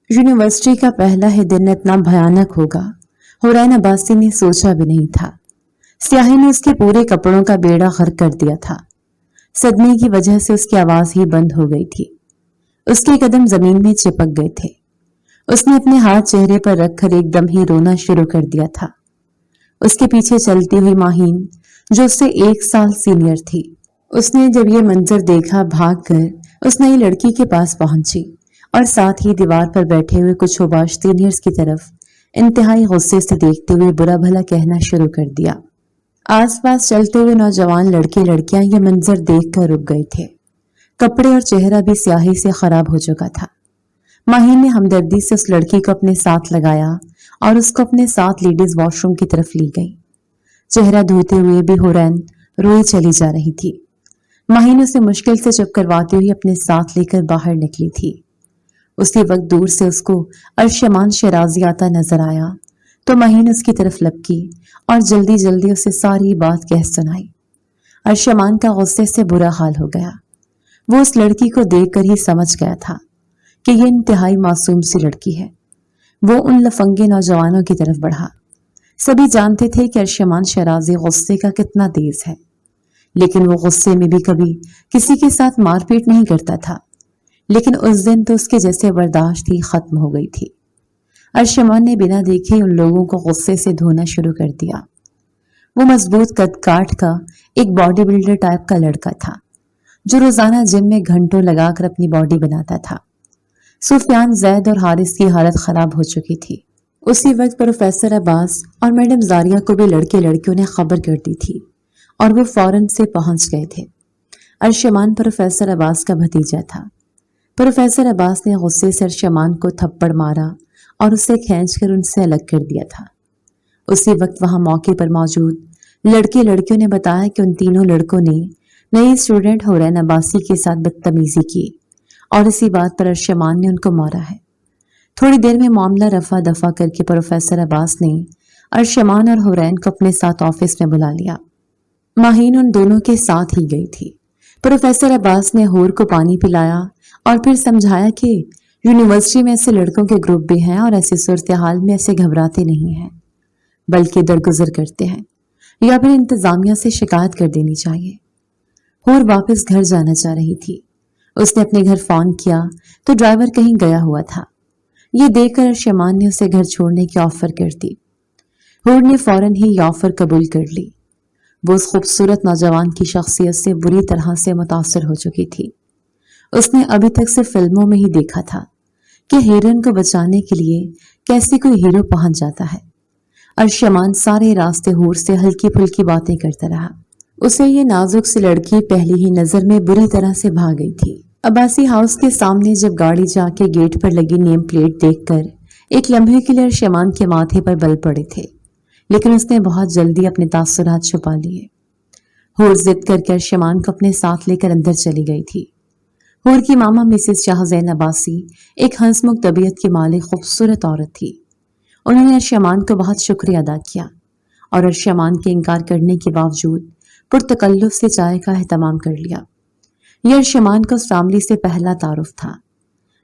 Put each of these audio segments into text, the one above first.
University का पहला ही दिन इतना भयानक होगा, हुरैन अब्बासी ने सोचा भी नहीं था। स्याही ने उसके पूरे कपड़ों का बेड़ा गर्क कर दिया था। सदमे की वजह से उसकी आवाज ही बंद हो गई थी। उसके कदम जमीन में चिपक गए थे। उसने अपने हाथ चेहरे पर रखकर एकदम ही रोना शुरू कर दिया था। उसके पीछे चलती हुई माहीन, जो उससे 1 साल सीनियर थी, उसने जब ये मंजर देखा, भागकर उस नई लड़की के पास पहुंची और साथ ही दीवार पर बैठे हुए कुछ ओबाश सीनियर्स की तरफ इंतहाई गुस्से से देखते हुए बुरा भला कहना शुरू कर दिया। आसपास चलते हुए नौजवान लड़के लड़कियां ये मंजर देखकर रुक गए थे। कपड़े और चेहरा भी स्याही से खराब हो चुका था। माहीन ने हमदर्दी से उस लड़की को अपने साथ लगाया और उसको अपने साथ लेडीज वॉशरूम की तरफ ली गई। चेहरा धोते हुए भी हुरैन रोए चली जा रही थी। माहीन उसे मुश्किल से चुप करवाते हुए अपने साथ लेकर बाहर निकली थी। उसी वक्त दूर से उसको अरशमान शराजी आता नजर आया तो माहीन उसकी तरफ लपकी और जल्दी जल्दी उसे सारी बात कह सुनाई। अरशमान का गुस्से से बुरा हाल हो गया। वो उस लड़की को देखकर ही समझ गया था कि ये इंतहाई मासूम सी लड़की है। वो उन लफंगे नौजवानों की तरफ बढ़ा। सभी जानते थे कि अरशमान शराजी गुस्से का कितना तेज है, लेकिन वो गुस्से में भी कभी किसी के साथ मारपीट नहीं करता था। लेकिन उस दिन तो उसके जैसे बर्दाश्त ही खत्म हो गई थी। अरशमान ने बिना देखे उन लोगों को गुस्से से धोना शुरू कर दिया। वो मजबूत कद काठ का एक बॉडी बिल्डर टाइप का लड़का था, जो रोजाना जिम में घंटों लगाकर अपनी बॉडी बनाता था। सुफियान, जैद और हारिस की हालत खराब हो चुकी थी। उसी वक्त प्रोफेसर अब्बास और मैडम जारिया को भी लड़के लड़कियों ने खबर कर दी थी और वो फौरन से पहुंच गए थे। अरशमान प्रोफेसर अब्बास का भतीजा था। प्रोफेसर अब्बास ने गुस्से से अरशमान को थप्पड़ मारा और उसे खींचकर उनसे अलग कर दिया था। उसी वक्त वहां मौके पर मौजूद लड़के लड़कियों ने बताया कि उन तीनों लड़कों ने नई स्टूडेंट हुरैन अब्बासी के साथ बदतमीजी की और इसी बात पर अरशमान ने उनको मारा है। थोड़ी देर में मामला रफा दफा करके प्रोफेसर अब्बास ने अरशमान और हुरैन को अपने साथ ऑफिस में बुला लिया। माहीन उन दोनों के साथ ही गई थी। प्रोफेसर अब्बास ने हूर को पानी पिलाया और फिर समझाया कि यूनिवर्सिटी में ऐसे लड़कों के ग्रुप भी हैं और ऐसी सूरत हाल में ऐसे घबराते नहीं हैं, बल्कि दरगुजर करते हैं या फिर इंतजामिया से शिकायत कर देनी चाहिए। हूर वापस घर जाना चाह रही थी। उसने अपने घर फोन किया तो ड्राइवर कहीं गया हुआ था। ये देखकर अरशमान ने उसे घर छोड़ने की ऑफर कर दी। हूर ने फौरन ही ये ऑफर कबूल कर ली। वो उस खूबसूरत नौजवान की शख्सियत से बुरी तरह से मुतासर हो चुकी थी। उसने अभी तक सिर्फ फिल्मों में ही देखा था कि हीरोइन को बचाने के लिए कैसे कोई हीरो पहुंच जाता है। अरशमान सारे रास्ते हूर से हल्की फुल्की बातें करता रहा। उसे ये नाजुक सी लड़की पहली ही नजर में बुरी तरह से भा गई थी। अब्बासी हाउस के सामने जब गाड़ी जाके गेट पर लगी नेम प्लेट देखकर एक लम्हे के लिए अरशमान के माथे पर बल पड़े थे, लेकिन उसने बहुत जल्दी अपने तासुरात छुपा लिए। हूर जिद करके अरशमान को अपने साथ लेकर अंदर चली गई थी। हूर की मामा मिसेस शाहजैन अब्बासी एक हंसमुख तबीयत की मालिक खूबसूरत औरत थी। उन्होंने अरशमान को बहुत शुक्रिया अदा किया और अरशमान के इनकार करने के बावजूद पुरतकल्लुफ से चाय का एहतमाम कर लिया। यह अरशमान को उस फैमिली से पहला तारुफ था।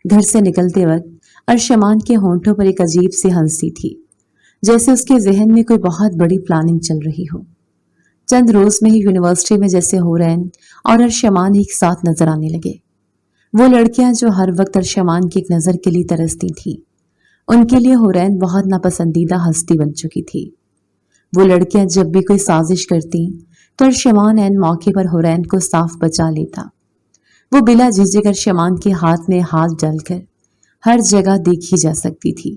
घर से निकलते वक्त अरशमान के होंठों पर एक अजीब सी हंसी थी, जैसे उसके जहन में कोई बहुत बड़ी प्लानिंग चल रही हो। चंद रोज में ही यूनिवर्सिटी में जैसे हुरैन और अरशमान एक साथ नजर आने लगे। वो लड़कियां जो हर वक्त अरशमान की एक नजर के लिए तरसती थीं, उनके लिए हुरैन बहुत नापसंदीदा हस्ती बन चुकी थी। वो लड़कियां जब भी कोई साजिश करती तो अरशमान ऐन मौके पर हुरैन को साफ बचा लेता। वो बिला झिझक अरशमान के हाथ में हाथ डालकर हर जगह देखी जा सकती थी।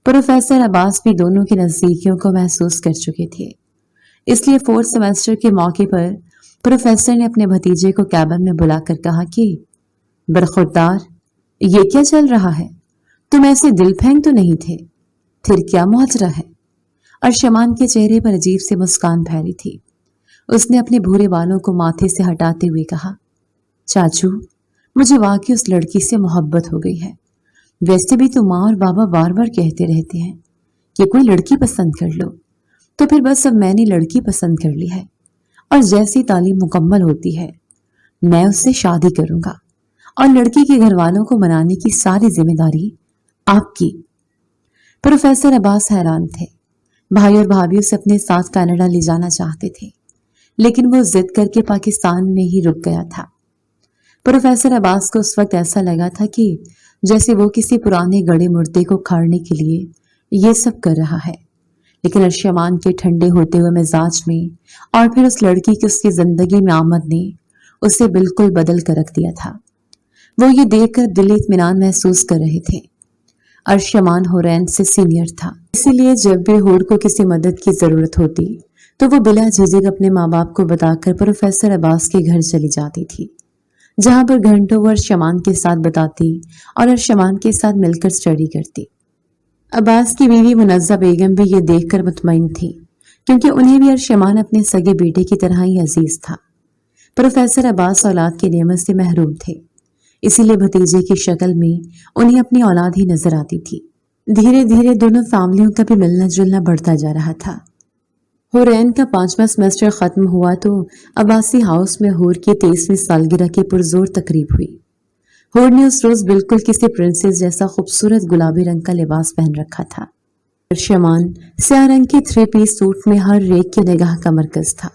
प्रोफेसर अब्बास भी दोनों की नजदीकियों को महसूस कर चुके थे। इसलिए 4th सेमेस्टर के मौके पर प्रोफेसर ने अपने भतीजे को कैबिन में बुलाकर कहा कि बरखुरदार, ये क्या चल रहा है? तुम ऐसे दिल फेंग तो नहीं थे, फिर क्या मुहाजरा है? अरशमान के चेहरे पर अजीब सी मुस्कान फैली थी। उसने अपने भूरे बालों को माथे से हटाते हुए कहा, चाचू, मुझे वाकई उस लड़की से मोहब्बत हो गई है। वैसे भी तो माँ और बाबा बार बार कहते रहते हैं कि कोई लड़की पसंद कर लो, तो फिर बस अब मैंने लड़की पसंद कर ली है और जैसी तालीम मुकम्मल होती है मैं उससे शादी करूंगा और लड़की के घर वालों को मनाने की सारी जिम्मेदारी आपकी। प्रोफेसर अब्बास हैरान थे। भाई और भाभी उसे अपने साथ कनाडा ले जाना चाहते थे, लेकिन वो जिद करके पाकिस्तान में ही रुक गया था। प्रोफेसर अब्बास को उस वक्त ऐसा लगा था कि जैसे वो किसी पुराने गड़े मुर्दे को खाड़ने के लिए ये सब कर रहा है। लेकिन अर्शमान के ठंडे होते हुए मिजाज में और फिर उस लड़की की उसकी जिंदगी में आमद ने उसे बिल्कुल बदल कर रख दिया था। वो ये देखकर दिल इत्मीनान महसूस कर रहे थे। अर्शमान हुरैन से सीनियर था, इसीलिए जब भी हूर को किसी मदद की जरूरत होती तो वो बिला झिझक अपने माँ बाप को बताकर प्रोफेसर अब्बास के घर चली जाती थी, जहां पर घंटों वो अर्शमान के साथ बताती और अर्शमान के साथ मिलकर स्टडी करती। अब्बास की बीवी मुनज़्ज़ा बेगम भी ये देखकर मुतमईन थी, क्योंकि उन्हें भी अर्शमान अपने सगे बेटे की तरह ही अजीज था। प्रोफेसर अब्बास औलाद की नेमत से महरूम थे, इसीलिए भतीजे की शक्ल में उन्हें अपनी औलाद ही नजर आती थी। धीरे धीरे दोनों फैमिलियों का भी मिलना जुलना बढ़ता जा रहा था। हुरैन का 5वां सेमेस्टर खत्म हुआ तो अब्बासी हाउस में हूर की 23वीं सालगिरह की पुरजोर तकरीब हुई। हूर ने उस रोज बिल्कुल किसी प्रिंसेस जैसा खूबसूरत गुलाबी रंग का लिबास पहन रखा था। अर्शमान स्याह रंग के 3 पीस सूट में हर एक की निगाह का मरकज था।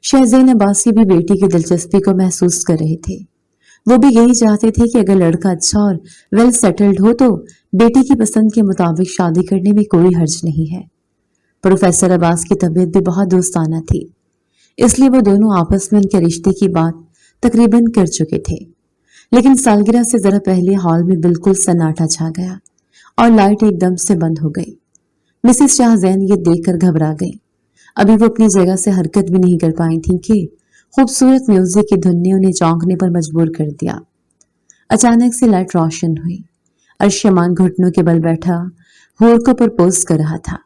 शहज़ैन अब्बासी भी बेटी की दिलचस्पी को महसूस कर रहे थे। वो भी यही चाहते थे कि अगर लड़का अच्छा और वेल सेटल्ड हो तो बेटी की पसंद के मुताबिक शादी करने में कोई हर्ज नहीं है। प्रोफेसर अब्बास की तबीयत भी बहुत दोस्ताना थी, इसलिए वो दोनों आपस में उनके रिश्ते की बात तकरीबन कर चुके थे। लेकिन सालगिरह से जरा पहले हॉल में बिल्कुल सन्नाटा छा गया और लाइट एकदम से बंद हो गई। मिसेस शाहजैन ये देखकर घबरा गई। अभी वो अपनी जगह से हरकत भी नहीं कर पाई थी कि खूबसूरत म्यूजिक की धुन ने उन्हें चौंकने पर मजबूर कर दिया। अचानक से लाइट रोशन हुई। अर्शमान घुटनों के बल बैठा हूर को प्रपोज कर रहा था।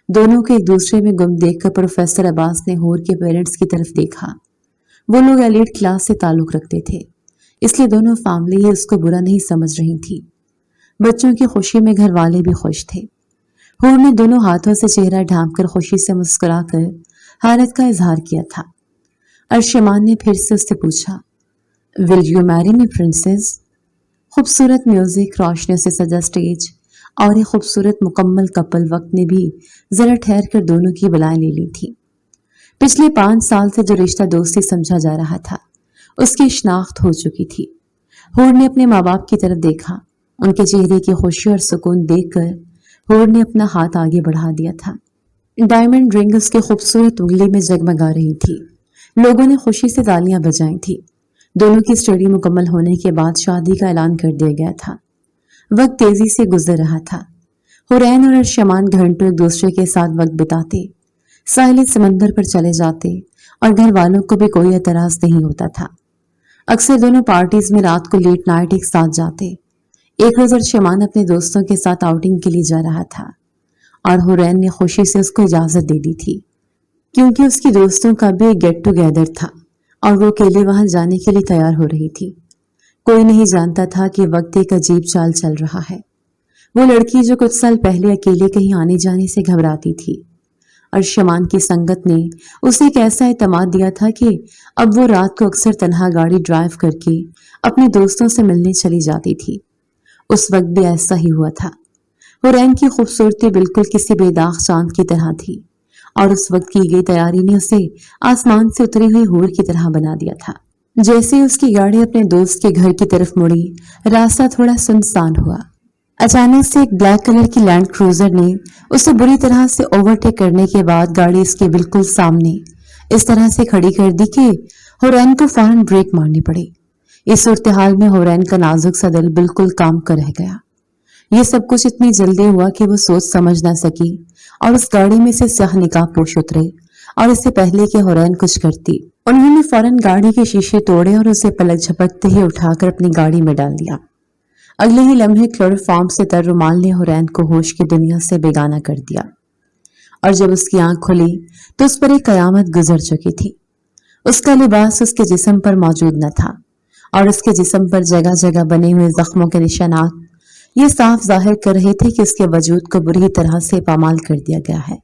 दोनों को एक दूसरे में गुम देखकर प्रोफेसर अब्बास ने हूर के पेरेंट्स की तरफ देखा। वो लोग एलीट क्लास से ताल्लुक रखते थे, इसलिए दोनों फैमिली ही उसको बुरा नहीं समझ रही थी। बच्चों की खुशी में घर वाले भी खुश थे। हूर ने दोनों हाथों से चेहरा ढांपकर खुशी से मुस्कुराकर हालत का इजहार किया था। अर्शमान ने फिर से उससे पूछा, will you marry me princess? खूबसूरत म्यूजिक, रोशनी से सजा स्टेज और एक खूबसूरत मुकम्मल कपल वक्त ने भी जरा ठहर कर दोनों की बलाएं ले ली थी। पिछले 5 साल से जो रिश्ता दोस्ती समझा जा रहा था उसकी शिनाख्त हो चुकी थी। हूर ने अपने माँ बाप की तरफ देखा। उनके चेहरे की खुशी और सुकून देखकर हूर ने अपना हाथ आगे बढ़ा दिया था। डायमंड रिंग उसके खूबसूरत उंगली में जगमगा रही थी। लोगों ने खुशी से तालियां बजाई थी। दोनों की स्टडी मुकम्मल होने के बाद शादी का ऐलान कर दिया गया था। वक्त तेजी से गुजर रहा था। हुरैन और अर्शमान घंटों एक दूसरे के साथ वक्त बिताते, साहिल समंदर पर चले जाते और घर वालों को भी कोई एतराज नहीं होता था। अक्सर दोनों पार्टीज में रात को लेट नाइट एक साथ जाते। एक रोज अर्शमान अपने दोस्तों के साथ आउटिंग के लिए जा रहा था और हुरैन ने खुशी से उसको इजाजत दे दी थी, क्योंकि उसकी दोस्तों का भी एक गेट टुगेदर था और वो अकेले वहां जाने के लिए तैयार हो रही थी। कोई नहीं जानता था कि वक्त एक अजीब चाल चल रहा है। वो लड़की जो कुछ साल पहले अकेले कहीं आने जाने से घबराती थी, अर्शमान की संगत ने उसे एक ऐसा एतमाद दिया था कि अब वो रात को अक्सर तन्हा गाड़ी ड्राइव करके अपने दोस्तों से मिलने चली जाती थी। उस वक्त भी ऐसा ही हुआ था। हुरैन की खूबसूरती बिल्कुल किसी बेदाग चांद की तरह थी और उस वक्त की गई तैयारी ने उसे आसमान से उतरी हुई हूर की तरह बना दिया था। जैसे ही उसकी गाड़ी अपने दोस्त के घर की तरफ मुड़ी, रास्ता थोड़ा सुनसान हुआ। अचानक से एक ब्लैक कलर की लैंड क्रूजर ने उसे बुरी तरह से ओवरटेक करने के बाद गाड़ी उसके बिल्कुल सामने इस तरह से खड़ी कर दी कि हुरैन को फौरन ब्रेक मारनी पड़ी। इस सूरत-ए-हाल में हुरैन का नाजुक सा दिल बिल्कुल काम कर रह गया। ये सब कुछ इतनी जल्दी हुआ कि वो सोच समझ ना सकी और उस गाड़ी में से स्याह निकाब पोश उतरे और इससे पहले कि हुरैन कुछ करती, उन्होंने फौरन गाड़ी के शीशे तोड़े और उसे पलक झपकते ही उठाकर अपनी गाड़ी में डाल दिया। अगले ही लम्हे क्लोरोफॉर्म से तर रुमाल ने हुरैन को होश की दुनिया से बेगाना कर दिया और जब उसकी आंख खुली तो उस पर एक कयामत गुजर चुकी थी। उसका लिबास उसके जिस्म पर मौजूद न था और उसके जिस्म पर जगह जगह बने हुए जख्मों के निशानात ये साफ जाहिर कर रहे थे कि उसके वजूद को बुरी तरह से पामाल कर दिया गया है।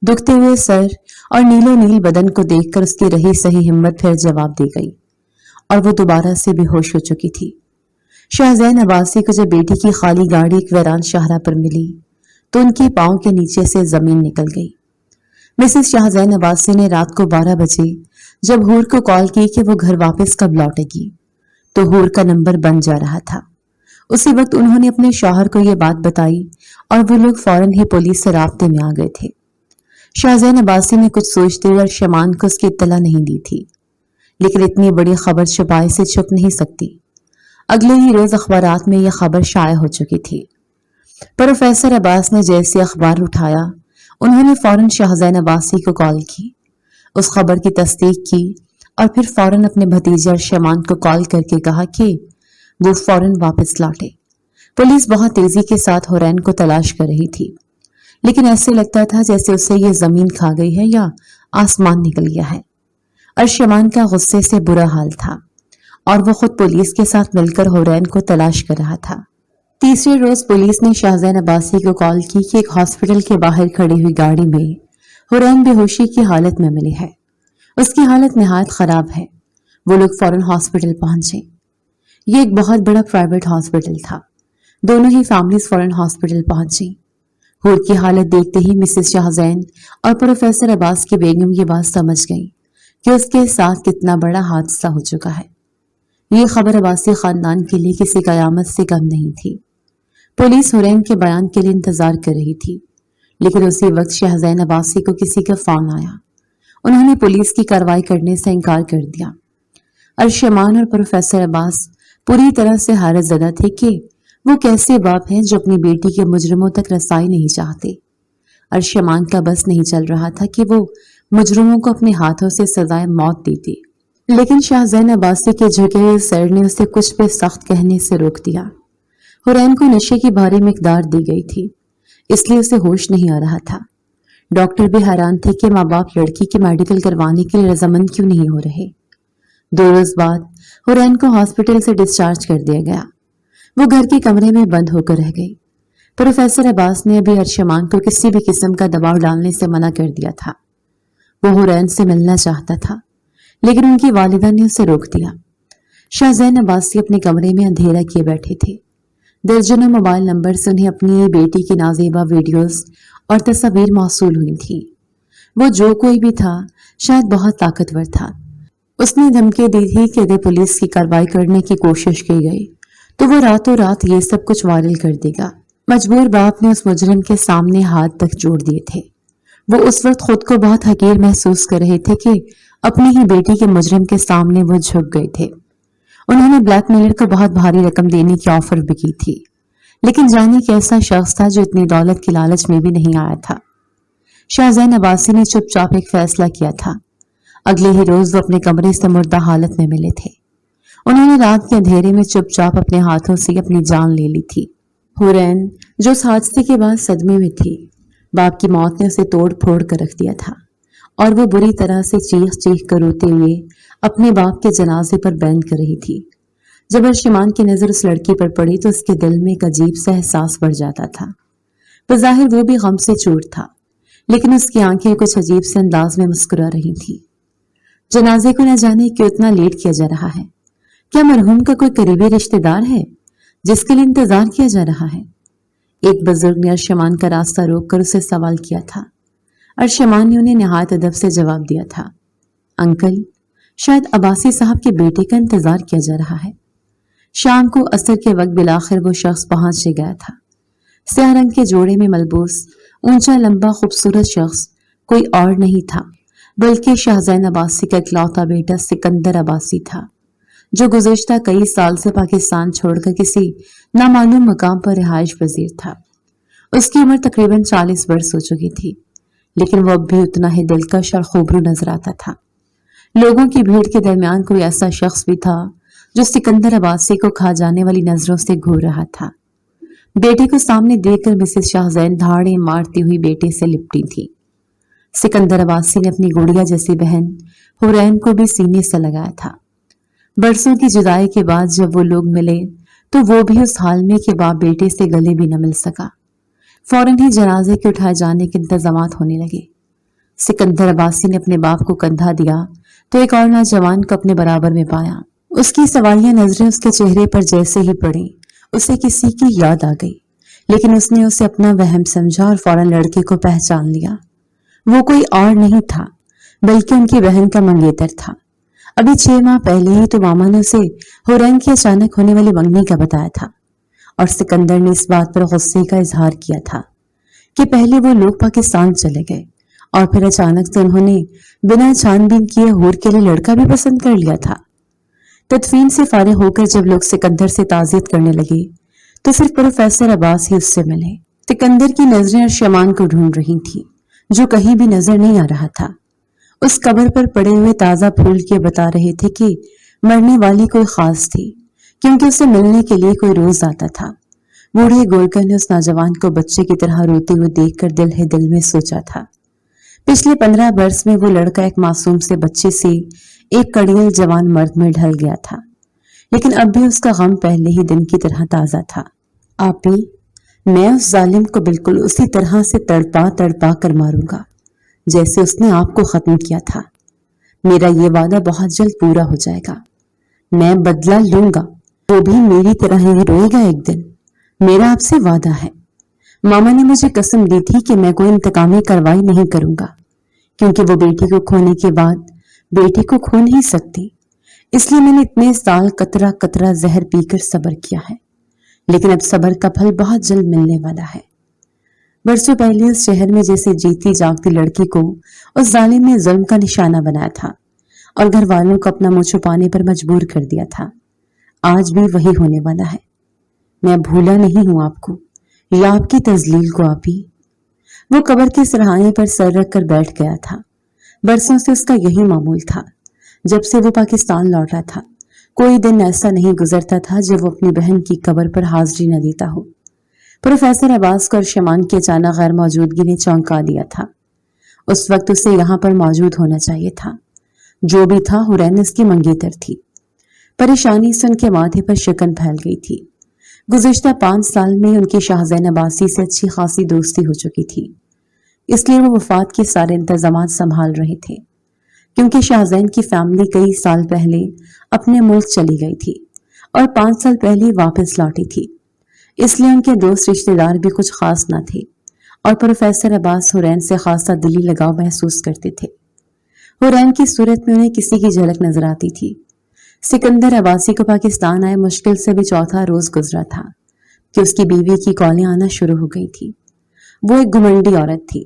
दुखते हुए सर और नीलो नील बदन को देखकर उसकी रही सही हिम्मत फिर जवाब दी गई और वो दोबारा से बेहोश हो चुकी थी। शाहजैन अब्बासी को जब बेटी की खाली गाड़ी एक वीरान शाहरा पर मिली तो उनके पांव के नीचे से जमीन निकल गई। मिसेस शाहजैन अब्बासी ने रात को 12 बजे जब हूर को कॉल की कि वो घर वापस कब लौटेगी तो हूर का नंबर बंद जा रहा था। उसी वक्त उन्होंने अपने शौहर को यह बात बताई और वो लोग फौरन ही पुलिस से राब्ते में आ गए थे। शाहजैन अब्बासी ने कुछ सोचते हुए अरशमान को उसकी इत्तला नहीं दी थी, लेकिन इतनी बड़ी खबर छुपाए से छुप नहीं सकती। अगले ही रोज अखबारात में यह खबर शाया हो चुकी थी। प्रोफेसर अब्बास ने जैसे अखबार उठाया उन्होंने फौरन शाहजैन अब्बासी को कॉल की, उस खबर की तस्दीक की और फिर फौरन अपने भतीजे अरशमान को कॉल करके कहा कि वो फौरन वापस लौटे। पुलिस बहुत तेजी के साथ हुरैन को तलाश कर रही थी, लेकिन ऐसे लगता था जैसे उसे ये जमीन खा गई है या आसमान निकल गया है। अरशमान का गुस्से से बुरा हाल था और वो खुद पुलिस के साथ मिलकर हुरैन को तलाश कर रहा था। तीसरे रोज पुलिस ने शाहजैन अब्बासी को कॉल की कि एक हॉस्पिटल के बाहर खड़ी हुई गाड़ी में हुरैन बेहोशी की हालत में मिली है, उसकी हालत निहायत खराब है। वो लोग फौरन हॉस्पिटल पहुंचे। ये एक बहुत बड़ा प्राइवेट हॉस्पिटल था। दोनों ही फैमिलीज फौरन हॉस्पिटल पहुंची। हूर की हालत देखते ही मिसेस शाहजैन और प्रोफेसर अब्बास की बेगम ये बात समझ गई कि उसके साथ कितना बड़ा हादसा हो चुका है। ये खबर अब्बासी खानदान के लिए किसी कयामत से कम नहीं थी। पुलिस हुरैन के बयान के लिए इंतजार कर रही थी, लेकिन उसी वक्त शाहजैन अब्बासी को किसी का फोन आया। उन्होंने पुलिस की कार्रवाई करने से इनकार कर दिया। अरशमान और प्रोफेसर अब्बास पूरी तरह से हैरत ज़दा थे कि वो कैसे बाप हैं जो अपनी बेटी के मुजरिमों तक रसाई नहीं चाहते। अरशमान का बस नहीं चल रहा था कि वो मुजरिमों को अपने हाथों से सजाए मौत देती, लेकिन शाहजैन अब्बासी के झुके हुए सर ने उसे कुछ पे सख्त कहने से रोक दिया। हुरैन को नशे की भारी मिकदार दी गई थी, इसलिए उसे होश नहीं आ रहा था। डॉक्टर भी हैरान थे कि माँ बाप लड़की के मेडिकल करवाने के लिए रजामंद क्यों नहीं हो रहे। 2 रोज बाद हुरैन को हॉस्पिटल से डिस्चार्ज कर दिया गया। वो घर के कमरे में बंद होकर रह गई। प्रोफेसर अब्बास ने अभी अरशमान को किसी भी किस्म का दबाव डालने से मना कर दिया था। वो हुरैन से मिलना चाहता था, लेकिन उनकी वालिदा ने उसे रोक दिया। शाहजैन अब्बासी अपने कमरे में अंधेरा किए बैठे थे। दर्जनों मोबाइल नंबर से उन्हें अपनी बेटी की नाजेबा वीडियोस और तस्वीर मौसूल हुई थी। वो जो कोई भी था शायद बहुत ताकतवर था। उसने धमकी दी थी कि यदि पुलिस की कार्रवाई करने की कोशिश की गई तो वो रातों रात ये सब कुछ वायरल कर देगा। मजबूर बाप ने उस मुजरिम के सामने हाथ तक जोड़ दिए थे। वो उस वक्त खुद को बहुत हकीर महसूस कर रहे थे कि अपनी ही बेटी के मुजरिम के सामने वो झुक गए थे। उन्होंने ब्लैकमेलर को बहुत भारी रकम देने की ऑफर भी की थी, लेकिन जाने कैसा शख्स था जो इतनी दौलत की लालच में भी नहीं आया था। शाहजैन अब्बासी ने चुपचाप एक फैसला किया था। अगले ही रोज वो अपने कमरे से मुर्दा हालत में मिले थे। उन्होंने रात के अंधेरे में चुपचाप अपने हाथों से अपनी जान ले ली थी। हुरैन जो इस हादसे के बाद सदमे में थी, बाप की मौत ने उसे तोड़ फोड़ कर रख दिया था और वो बुरी तरह से चीख चीख कर रोते हुए अपने बाप के जनाजे पर बैन कर रही थी। जब अरशमान की नजर उस लड़की पर पड़ी तो उसके दिल में एक अजीब सा एहसास बढ़ जाता था। बज़ाहिर वो भी गम से चूर था, लेकिन उसकी आंखें कुछ अजीब से अंदाज में मुस्कुरा रही थी। जनाजे को न जाने क्यों इतना लेट किया जा रहा है। क्या मरहूम का कोई करीबी रिश्तेदार है जिसके लिए इंतजार किया जा रहा है? एक बुजुर्ग ने अरशमान का रास्ता रोककर उसे सवाल किया था। अरशमान ने उन्हें निहायत अदब से जवाब दिया था, अंकल, शायद अब्बासी साहब के बेटे का इंतजार किया जा रहा है। शाम को असर के वक्त बिलाखिर वो शख्स पहुंच गया था। स्याह रंग के जोड़े में मलबूस ऊंचा लंबा खूबसूरत शख्स कोई और नहीं था बल्कि शाहजैन अब्बासी का इकलौता बेटा सिकंदर अब्बासी था, जो गुज़िश्ता कई साल से पाकिस्तान छोड़कर किसी नामालूम मकाम पर रिहाइश पजीर था। उसकी उम्र तकरीबन 40 वर्ष हो चुकी थी, लेकिन वो अब भी उतना ही दिलकश और खूबरू नजर आता था। लोगों की भीड़ के दरमियान कोई ऐसा शख्स भी था जो सिकंदर अब्बासी को खा जाने वाली नजरों से घूर रहा था। बेटे को सामने देखकर मिसेस शाहजैन धाड़े मारती हुई बेटे से लिपटी थी। सिकंदर अब्बासी ने अपनी गुड़िया जैसी बहन हुरैन को भी सीने से लगाया था। बरसों की जुदाई के बाद जब वो लोग मिले तो वो भी उस हाल में कि बाप बेटे से गले भी न मिल सका। फौरन ही जनाजे के उठाए जाने के इंतजामात होने लगे। सिकंदर अब्बासी ने अपने बाप को कंधा दिया तो एक और नौजवान को अपने बराबर में पाया। اس کی سوالیہ نظریں اس کے چہرے پر جیسے ہی پڑی اسے کسی کی یاد آ گئی، لیکن اس نے اسے اپنا وہم سمجھا اور فوراً لڑکے کو پہچان لیا۔ وہ کوئی اور نہیں تھا بلکہ ان کی بہن کا منگیتر تھا۔ ابھی 6 ماہ پہلے ہی تو ماما نے اسے حورین کی اچانک ہونے والی منگنی کا بتایا تھا، اور سکندر نے اس بات پر غصے کا اظہار کیا تھا کہ پہلے وہ لوگ پاکستان چلے گئے اور پھر اچانک سے انہوں نے بنا چھان بین کیے حور کے لیے لڑکا بھی پسند کر لیا تھا۔ تدفین سے فارغ ہو کر جب لوگ سکندر سے تعزیت کرنے لگے تو صرف پروفیسر عباس ہی اس سے ملے۔ سکندر کی نظریں ارشمان کو ڈھونڈ رہی تھیں جو کہیں بھی نظر نہیں آ رہا تھا۔ اس قبر پر پڑے ہوئے تازہ پھول کے بتا رہے تھے کہ مرنے والی کوئی خاص تھی، کیونکہ اسے ملنے کے لیے کوئی روز آتا تھا۔ بوڑھے گولکر نے اس نوجوان کو بچے کی طرح روتے ہوئے دیکھ کر دل ہی دل میں سوچا تھا، پچھلے 15 برس میں وہ لڑکا ایک معصوم سے بچے سے ایک کڑیل جوان مرد میں ڈھل گیا تھا، لیکن اب بھی اس کا غم پہلے ہی دن کی طرح تازہ تھا۔ آپی، میں اس ظالم کو بالکل اسی طرح سے تڑپا تڑپا کر ماروں گا جیسے اس نے آپ کو ختم کیا تھا۔ میرا یہ وعدہ بہت جلد پورا ہو جائے گا۔ میں بدلہ لوں گا، وہ بھی میری طرح ہی روئے گا ایک دن۔ میرا آپ سے وعدہ ہے۔ ماما نے مجھے قسم دی تھی کہ میں کوئی انتقامی کارروائی نہیں کروں گا، کیونکہ وہ بیٹی کو کھونے کے بعد بیٹی کو کھو نہیں سکتی، اس لیے میں نے اتنے سال قطرہ قطرہ زہر پی کر صبر کیا ہے، لیکن اب صبر کا پھل بہت جلد ملنے والا ہے۔ برسوں پہلے اس شہر میں جیسے جیتی جاگتی لڑکی کو اس ظالم نے ظلم کا نشانہ بنایا تھا اور گھر والوں کو اپنا منہ چھپانے پر مجبور کر دیا تھا، آج بھی وہی ہونے والا ہے۔ میں بھولا نہیں ہوں آپ کو یا آپ کی تذلیل کو۔ آپی، وہ قبر کے سرہانے پر سر رکھ کر بیٹھ گیا تھا۔ برسوں سے اس کا یہی معمول تھا۔ جب سے وہ پاکستان لوٹا تھا کوئی دن ایسا نہیں گزرتا تھا جب وہ اپنی بہن کی قبر پر حاضری نہ دیتا ہو۔ پروفیسر عباس کو ارشمان کی اچانک غیر موجودگی نے چونکا دیا تھا۔ اس وقت اسے یہاں پر موجود ہونا چاہیے تھا۔ جو بھی تھا، حورین اس کی منگیتر تھی۔ پریشانی سے ان کے ماتھے پر شکن پھیل گئی تھی۔ گزشتہ 5 سال میں ان کی شاہزین عباسی سے اچھی خاصی دوستی ہو چکی تھی، اس لیے وہ وفات کے سارے انتظامات سنبھال رہے تھے، کیونکہ شاہزین کی فیملی کئی سال پہلے اپنے ملک چلی گئی تھی اور 5 سال پہلے واپس لوٹی تھی، اس لیے ان کے دوست رشتہ دار بھی کچھ خاص نہ تھے اور پروفیسر عباس حورین سے خاصا دلی لگاؤ محسوس کرتے تھے۔ حورین کی صورت میں انہیں کسی کی جھلک نظر آتی تھی۔ سکندر عباسی کو پاکستان آئے مشکل سے بھی 4تھا روز گزرا تھا کہ اس کی بیوی کی کالیں آنا شروع ہو گئی تھی۔ وہ ایک گھمنڈی عورت تھی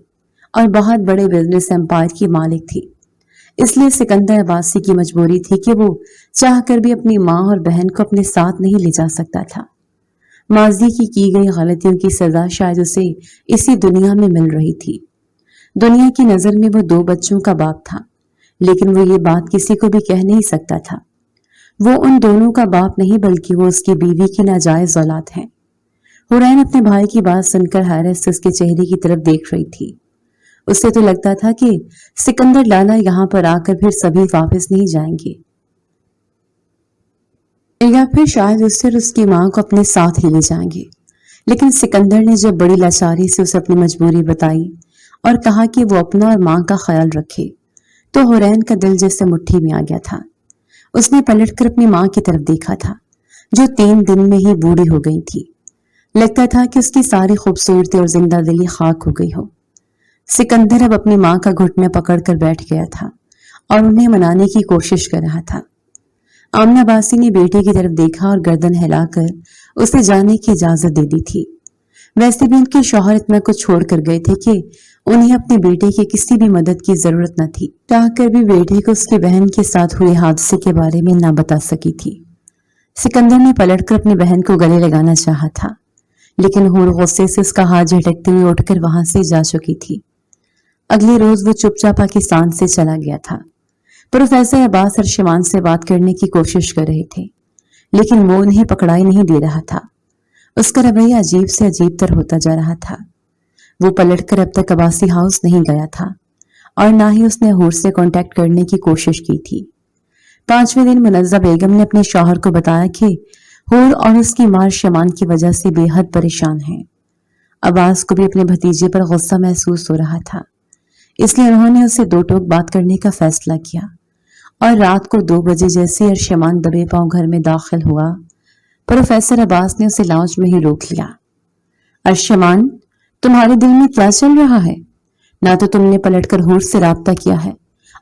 اور بہت بڑے بزنس امپائر کی مالک تھی، اس لیے سکندر عباسی کی مجبوری تھی کہ وہ چاہ کر بھی اپنی ماں اور بہن کو اپنے ساتھ نہیں لے جا سکتا تھا۔ ماضی کی گئی غلطیوں کی سزا شاید اسے اسی دنیا میں مل رہی تھی۔ دنیا کی نظر میں وہ 2 بچوں کا باپ تھا، لیکن وہ یہ بات کسی کو بھی کہہ نہیں سکتا تھا۔ وہ ان دونوں کا باپ نہیں بلکہ وہ اس کی بیوی کی ناجائز اولاد ہیں۔ حورین اپنے بھائی کی بات سن کر حیرت سے اس کے چہرے کی طرف دیکھ رہی تھی۔ اسے تو لگتا تھا کہ سکندر لالا یہاں پر آ کر پھر سبھی واپس نہیں جائیں گے، یا پھر شاید اس سے اس کی ماں کو اپنے ساتھ ہی لے جائیں گے، لیکن سکندر نے جب بڑی لاچاری سے اسے اپنی مجبوری بتائی اور کہا کہ وہ اپنا اور ماں کا خیال رکھے تو حورین کا دل جیسے مٹھی میں آ گیا تھا۔ اس نے پلٹ کر اپنی ماں کی طرف دیکھا تھا جو 3 دن میں ہی بوڑھی ہو گئی تھی۔ لگتا تھا کہ اس کی ساری خوبصورتی اور زندہ دلی خاک ہو گئی ہو۔ سکندر اب اپنی ماں کا گھٹنا پکڑ کر بیٹھ گیا تھا اور انہیں منانے کی کوشش کر رہا تھا۔ آمنہ باسی نے بیٹے کی طرف دیکھا اور گردن ہلا کر اسے جانے کی اجازت دے دی تھی۔ ویسے بھی ان کے شوہر اتنا کچھ چھوڑ کر گئے تھے کہ انہیں اپنے بیٹے کی کسی بھی مدد کی ضرورت نہ تھی۔ چاہ کر بھی بیٹے کو اس کی بہن کے ساتھ ہوئے حادثے کے بارے میں نہ بتا سکی تھی۔ سکندر نے پلٹ کر اپنی بہن کو گلے لگانا چاہا تھا، لیکن حور غصے سے اس کا ہاتھ جھٹکتے ہوئے اٹھ کر وہاں سے جا چکی تھی۔ اگلے روز وہ چپ چاپ پاکستان سے چلا گیا تھا۔ پروفیسر عباس ارشمان سے بات کرنے کی کوشش کر رہے تھے، لیکن وہ انہیں پکڑائی نہیں دے رہا تھا۔ اس کا رویہ عجیب سے عجیب تر ہوتا جا رہا تھا۔ وہ پلٹ کر اب تک عباسی ہاؤس نہیں گیا تھا اور نہ ہی اس نے حور سے کانٹیکٹ کرنے کی کوشش کی تھی۔ 5ویں دن منزہ بیگم نے اپنے شوہر کو بتایا کہ حور اور اس کی ماں شمان کی وجہ سے بے حد پریشان ہیں۔ عباس کو بھی اپنے بھتیجے پر غصہ محسوس ہو رہا تھا، اس لیے انہوں نے اسے 2 ٹوک بات کرنے کا فیصلہ کیا اور رات کو 2 بجے جیسے ارشمان دبے پاؤں گھر میں داخل ہوا، پروفیسر عباس نے اسے لاؤنج میں ہی روک لیا۔ ارشمان، تمہارے دل میں کیا چل رہا ہے؟ نہ تو تم نے پلٹ کر حور سے رابطہ کیا ہے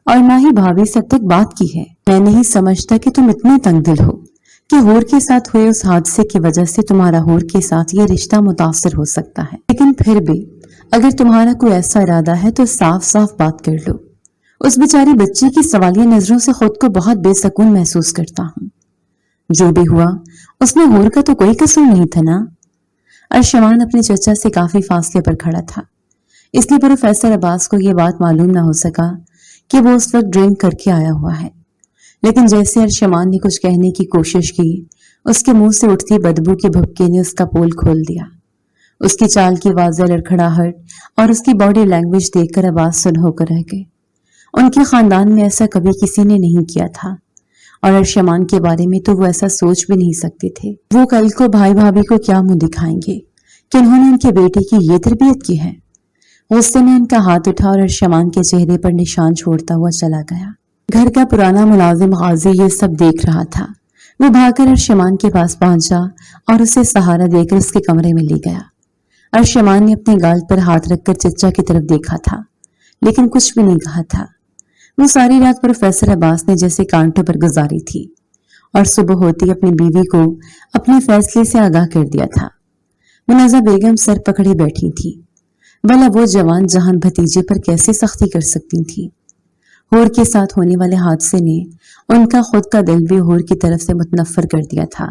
اور نہ ہی بھابھی سے اب تک بات کی ہے۔ میں نہیں سمجھتا کہ تم اتنے تنگ دل ہو کہ حور کے ساتھ ہوئے اس حادثے کی وجہ سے تمہارا حور کے ساتھ یہ رشتہ متاثر ہو سکتا ہے، لیکن پھر بھی اگر تمہارا کوئی ایسا ارادہ ہے تو صاف صاف بات کر لو۔ اس بیچاری بچی کی سوالیہ نظروں سے خود کو بہت بے سکون محسوس کرتا ہوں۔ جو بھی ہوا اس میں حور کا تو کوئی قصور نہیں تھا نا؟ ارشمان اپنے چچا سے کافی فاصلے پر کھڑا تھا، اس لیے پروفیسر عباس کو یہ بات معلوم نہ ہو سکا کہ وہ اس وقت ڈرنک کر کے آیا ہوا ہے۔ لیکن جیسے ارشمان نے کچھ کہنے کی کوشش کی، اس کے منہ سے اٹھتی بدبو کے بھپکے نے اس کا پول کھول دیا۔ اس کی چال کی واضح لڑکھڑاہٹ اور اس کی باڈی لینگویج دیکھ کر عباس سن ہو کر رہ گئے۔ ان کے خاندان میں ایسا کبھی کسی نے نہیں کیا تھا، اور ارشمان کے بارے میں تو وہ ایسا سوچ بھی نہیں سکتے تھے۔ وہ کل کو بھائی بھابھی کو کیا منہ دکھائیں گے کہ انہوں نے ان کے بیٹے کی یہ تربیت کی ہے؟ غصے میں ان کا ہاتھ اٹھا اور ارشمان کے چہرے پر نشان چھوڑتا ہوا چلا گیا۔ گھر کا پرانا ملازم غازی یہ سب دیکھ رہا تھا۔ وہ بھاگ کر ارشمان کے پاس پہنچا اور اسے سہارا دے کر اس کے کمرے میں لے گیا۔ ارشمان نے اپنے گال پر ہاتھ رکھ کر چچا کی طرف دیکھا تھا، لیکن کچھ بھی نہیں کہا تھا۔ وہ ساری رات پروفیسر عباس نے جیسے کانٹوں پر گزاری تھی اور صبح ہوتی اپنی بیوی کو اپنے فیصلے سے آگاہ کر دیا تھا۔ منازہ بیگم سر پکڑے بیٹھی تھی، بھلا وہ جوان جہان بھتیجے پر کیسے سختی کر سکتی تھی؟ حور کے ساتھ ہونے والے حادثے نے ان کا خود کا دل بھی حور کی طرف سے متنفر کر دیا تھا،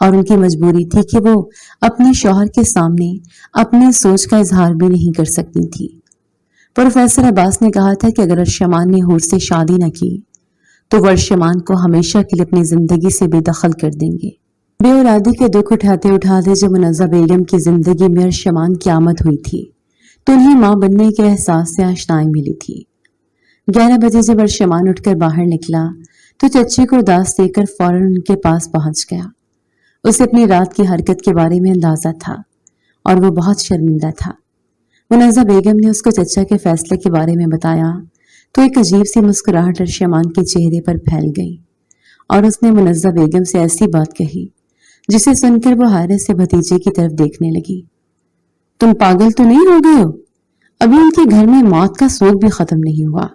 اور ان کی مجبوری تھی کہ وہ اپنے شوہر کے سامنے اپنے سوچ کا اظہار بھی نہیں کر سکتی تھی۔ پروفیسر عباس نے کہا تھا کہ اگر ارشمان نے حور سے شادی نہ کی تو وہ ارشمان کو ہمیشہ کے لیے اپنی زندگی سے بے دخل کر دیں گے۔ بے اولادی کے دکھ اٹھاتے اٹھاتے جب منازہ بیگم کی زندگی میں ارشمان کی آمد ہوئی تھی تو انہیں ماں بننے کے احساس سے آشنائی ملی تھی۔ 11 بجے جب ارشمان اٹھ کر باہر نکلا تو چچی کو اداس دے کر فوراً ان کے پاس پہنچ گیا۔ اسے اپنی رات کی حرکت کے بارے میں اندازہ تھا اور وہ بہت شرمندہ تھا۔ منازہ بیگم نے اس کو چچا کے فیصلے کے بارے میں بتایا تو ایک عجیب سی مسکراہٹ ارشمان کے چہرے پر پھیل گئی، اور اس نے منازہ بیگم سے ایسی بات کہی جسے سن کر وہ حیرت سے بھتیجے کی طرف دیکھنے لگی۔ تم پاگل تو نہیں ہو گئے ہو؟ ابھی ان کے گھر میں موت کا سوگ بھی ختم نہیں ہوا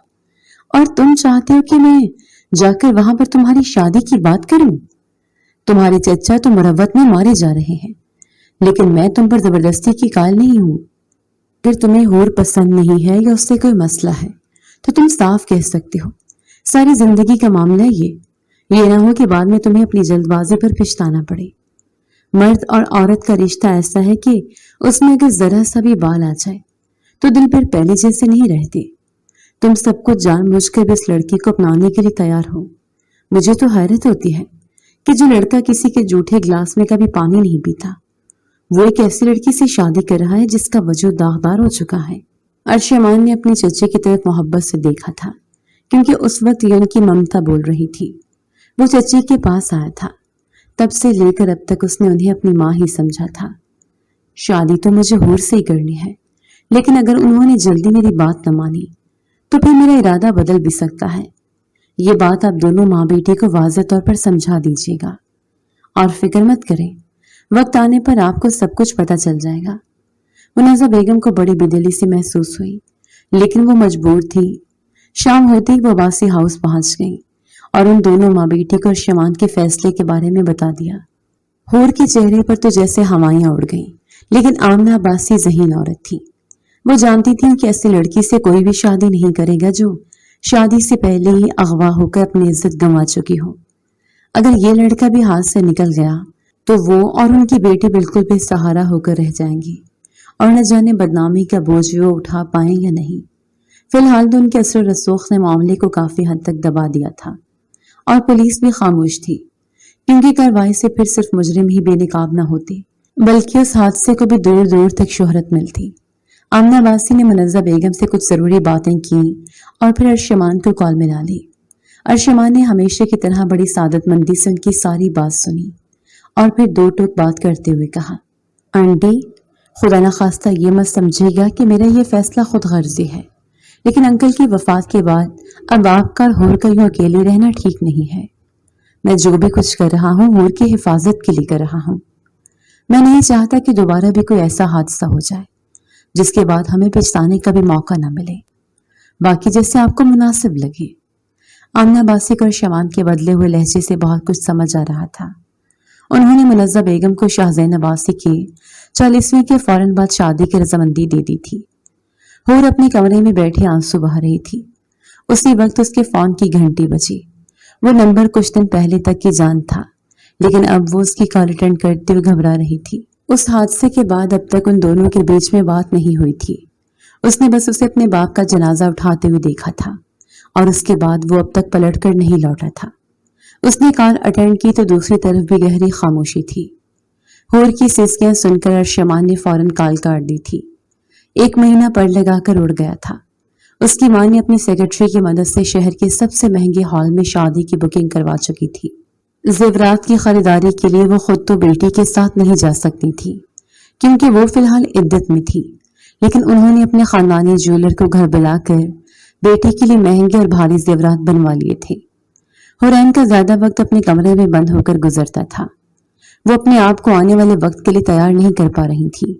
اور تم چاہتے ہو کہ میں جا کر وہاں پر تمہاری شادی کی بات کروں؟ تمہارے چچا تو مروت میں مارے جا رہے ہیں، لیکن میں تم پر زبردستی کی قائل نہیں ہوں۔ اگر تمہیں حور پسند نہیں ہے یا اس سے کوئی مسئلہ ہے تو تم صاف کہہ سکتے ہو۔ ساری زندگی کا معاملہ یہ نہ ہو کہ بعد میں تمہیں اپنی جلد بازی پر پچھتانا پڑے۔ مرد اور عورت کا رشتہ ایسا ہے کہ اس میں اگر ذرا سا بھی بال آ جائے تو دل پر پہلے جیسے نہیں رہتے۔ تم سب کچھ جان بوجھ کر بھی اس لڑکی کو اپنانے کے لیے تیار ہو۔ مجھے تو حیرت ہوتی ہے کہ جو لڑکا کسی کے جھوٹے گلاس میں کبھی پانی نہیں پیتا، وہ ایک ایسی لڑکی سے شادی کر رہا ہے جس کا وجود داغدار ہو چکا ہے۔ ارشمان نے اپنے چچے کی طرف محبت سے دیکھا تھا، کیونکہ اس وقت یہ ان کی ممتا بول رہی تھی۔ وہ چچے کے پاس آیا تھا، تب سے لے کر اب تک اس نے انہیں اپنی ماں ہی سمجھا تھا۔ شادی تو مجھے حور سے ہی کرنی ہے، لیکن اگر انہوں نے جلدی میری بات نہ مانی تو پھر میرا ارادہ بدل بھی سکتا ہے۔ یہ بات آپ دونوں ماں بیٹی کو واضح طور پر سمجھا دیجیے گا، اور فکر مت کریں، وقت آنے پر آپ کو سب کچھ پتہ چل جائے گا۔ منازہ بیگم کو بڑی بدلی سی محسوس ہوئی، لیکن وہ مجبور تھی۔ شام ہوتے ہی وہ باسی ہاؤس پہنچ گئی اور ان دونوں ماں بیٹی کو ارشمان کے فیصلے کے بارے میں بتا دیا۔ حور کے چہرے پر تو جیسے ہوائیاں اڑ گئیں، لیکن آمنہ باسی ذہین عورت تھی۔ وہ جانتی تھی کہ ایسی لڑکی سے کوئی بھی شادی نہیں کرے گا جو شادی سے پہلے ہی اغوا ہو کر اپنی عزت گنوا چکی ہو۔ اگر یہ لڑکا بھی ہاتھ سے نکل گیا تو وہ اور ان کی بیٹی بالکل بے سہارا ہو کر رہ جائیں گی، اور نہ جانے بدنامی کا بوجھ وہ اٹھا پائیں یا نہیں۔ فی الحال تو ان کے اثر و رسوخ نے معاملے کو کافی حد تک دبا دیا تھا، اور پولیس بھی خاموش تھی، کیونکہ کارروائی سے پھر صرف مجرم ہی بے نقاب نہ ہوتے بلکہ اس حادثے کو بھی دور دور تک شہرت ملتی۔ آمنہ باسی نے منازہ بیگم سے کچھ ضروری باتیں کی اور پھر ارشمان کو کال ملا لی۔ ارشمان نے ہمیشہ کی طرح بڑی سعادت مندی سے ان کی ساری بات سنی اور پھر دو ٹوک بات کرتے ہوئے کہا، آنٹی، خدا نخواستہ یہ مت سمجھے گا کہ میرا یہ فیصلہ خود غرضی ہے، लेकिन अंकल की वफात के बाद अब आपका और हूर का यूं अकेले रहना ठीक नहीं है। मैं जो भी कुछ कर रहा हूँ हूर की हिफाजत के लिए कर रहा हूँ। मैं नहीं चाहता कि दोबारा भी कोई ऐसा हादसा हो जाए जिसके बाद हमें पछताने का भी मौका न मिले। बाकी जैसे आपको मुनासिब लगे। आमना बासिक और शमान के बदले हुए लहजे से बहुत कुछ समझ आ रहा था। उन्होंने मुनज़्ज़ा बेगम को शाह ज़ैनब आसी के 40वीं के फौरन बाद शादी की रजामंदी दे दी थी। हूर अपने कमरे में बैठी आंसू बहा रही थी। उसी वक्त उसके फोन की घंटी बजी। वो नंबर कुछ दिन पहले तक की जान था, लेकिन अब वो उसकी कॉल अटेंड करते हुए घबरा रही थी। उस हादसे के बाद अब तक उन दोनों के बीच में बात नहीं हुई थी। उसने बस उसे अपने बाप का जनाजा उठाते हुए देखा था और उसके बाद वो अब तक पलट कर नहीं लौटा था। उसने कॉल अटेंड की तो दूसरी तरफ भी गहरी खामोशी थी। हूर की सिसकियां सुनकर अर्शमान ने फौरन कॉल काट दी थी। 1 महीना पड़ लगाकर उड़ गया था। उसकी मां ने अपनी सेक्रेटरी की मदद से शहर के सबसे महंगे हॉल में शादी की बुकिंग करवा चुकी थी। जेवरात की खरीदारी के लिए वो खुद तो बेटी के साथ नहीं जा सकती थी क्योंकि वो फिलहाल इद्दत में थी, लेकिन उन्होंने अपने खानदानी ज्वेलर को घर बुलाकर बेटी के लिए महंगे और भारी जेवरात बनवा लिए थे। हुरैन का ज्यादा वक्त अपने कमरे में बंद होकर गुजरता था। वो अपने आप को आने वाले वक्त के लिए तैयार नहीं कर पा रही थी।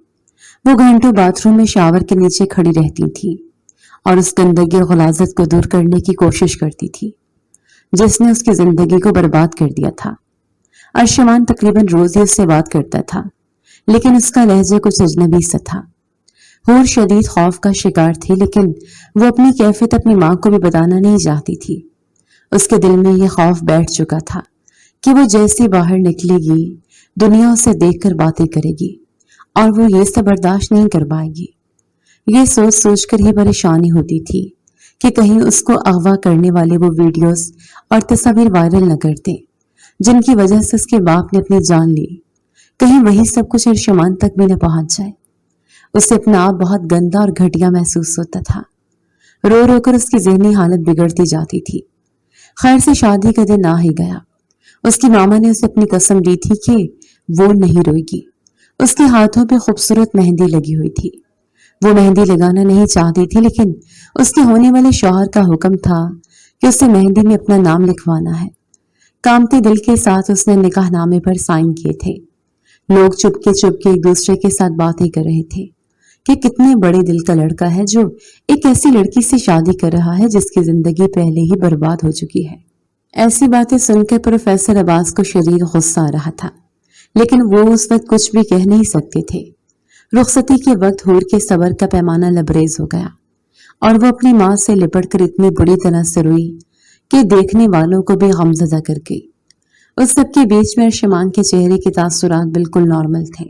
वो घंटों बाथरूम में शावर के नीचे खड़ी रहती थी और उस गंदगी और गुलाजत को दूर करने की कोशिश करती थी जिसने उसकी जिंदगी को बर्बाद कर दिया था। अर्शमान तकरीबन रोज ही उससे बात करता था, लेकिन उसका लहजा कुछ अजनबी सा था। हूर शदीद खौफ का शिकार थी, लेकिन वो अपनी कैफियत अपनी मां को भी बताना नहीं चाहती थी। उसके दिल में यह खौफ बैठ चुका था कि वो जैसे बाहर निकलेगी दुनिया उसे देखकर बातें करेगी और वो ये सब बर्दाश्त नहीं कर पाएगी। ये सोच सोचकर ही परेशानी होती थी कि कहीं उसको अगवा करने वाले वो वीडियोस और तस्वीर वायरल न करते जिनकी वजह से उसके बाप ने अपनी जान ली। कहीं वही सब कुछ अर्शमान तक भी न पहुंच जाए। उसे अपना आप बहुत गंदा और घटिया महसूस होता था। रो रो कर उसकी जहनी हालत बिगड़ती जाती थी। खैर से शादी का दिन आ ही गया। उसकी मामा ने उसे अपनी कसम दी थी कि वो नहीं रोएगी। उसके हाथों पे खूबसूरत मेहंदी लगी हुई थी। वो मेहंदी लगाना नहीं चाहती थी, लेकिन उसके होने वाले शौहर का हुक्म था कि उसे मेहंदी में अपना नाम लिखवाना है। कामते दिल के साथ उसने निकाहनामे पर साइन किए थे। लोग चुपके चुपके एक दूसरे के साथ बातें कर रहे थे कि कितने बड़े दिल का लड़का है जो एक ऐसी लड़की से शादी कर रहा है जिसकी जिंदगी पहले ही बर्बाद हो चुकी है। ऐसी बातें सुनकर प्रोफेसर अब्बास को शदीद गुस्सा आ रहा था, लेकिन वो उस वक्त कुछ भी कह नहीं सकते थे। रुखसती के वक्त हूर के सबर का पैमाना लबरेज हो गया और वो अपनी मां से लिपटकर इतनी बुरी तरह से रोई कि देखने वालों को भी गमज़दा कर गई। उस सबके बीच में अर्शमान के चेहरे के तासुरात बिल्कुल नॉर्मल थे।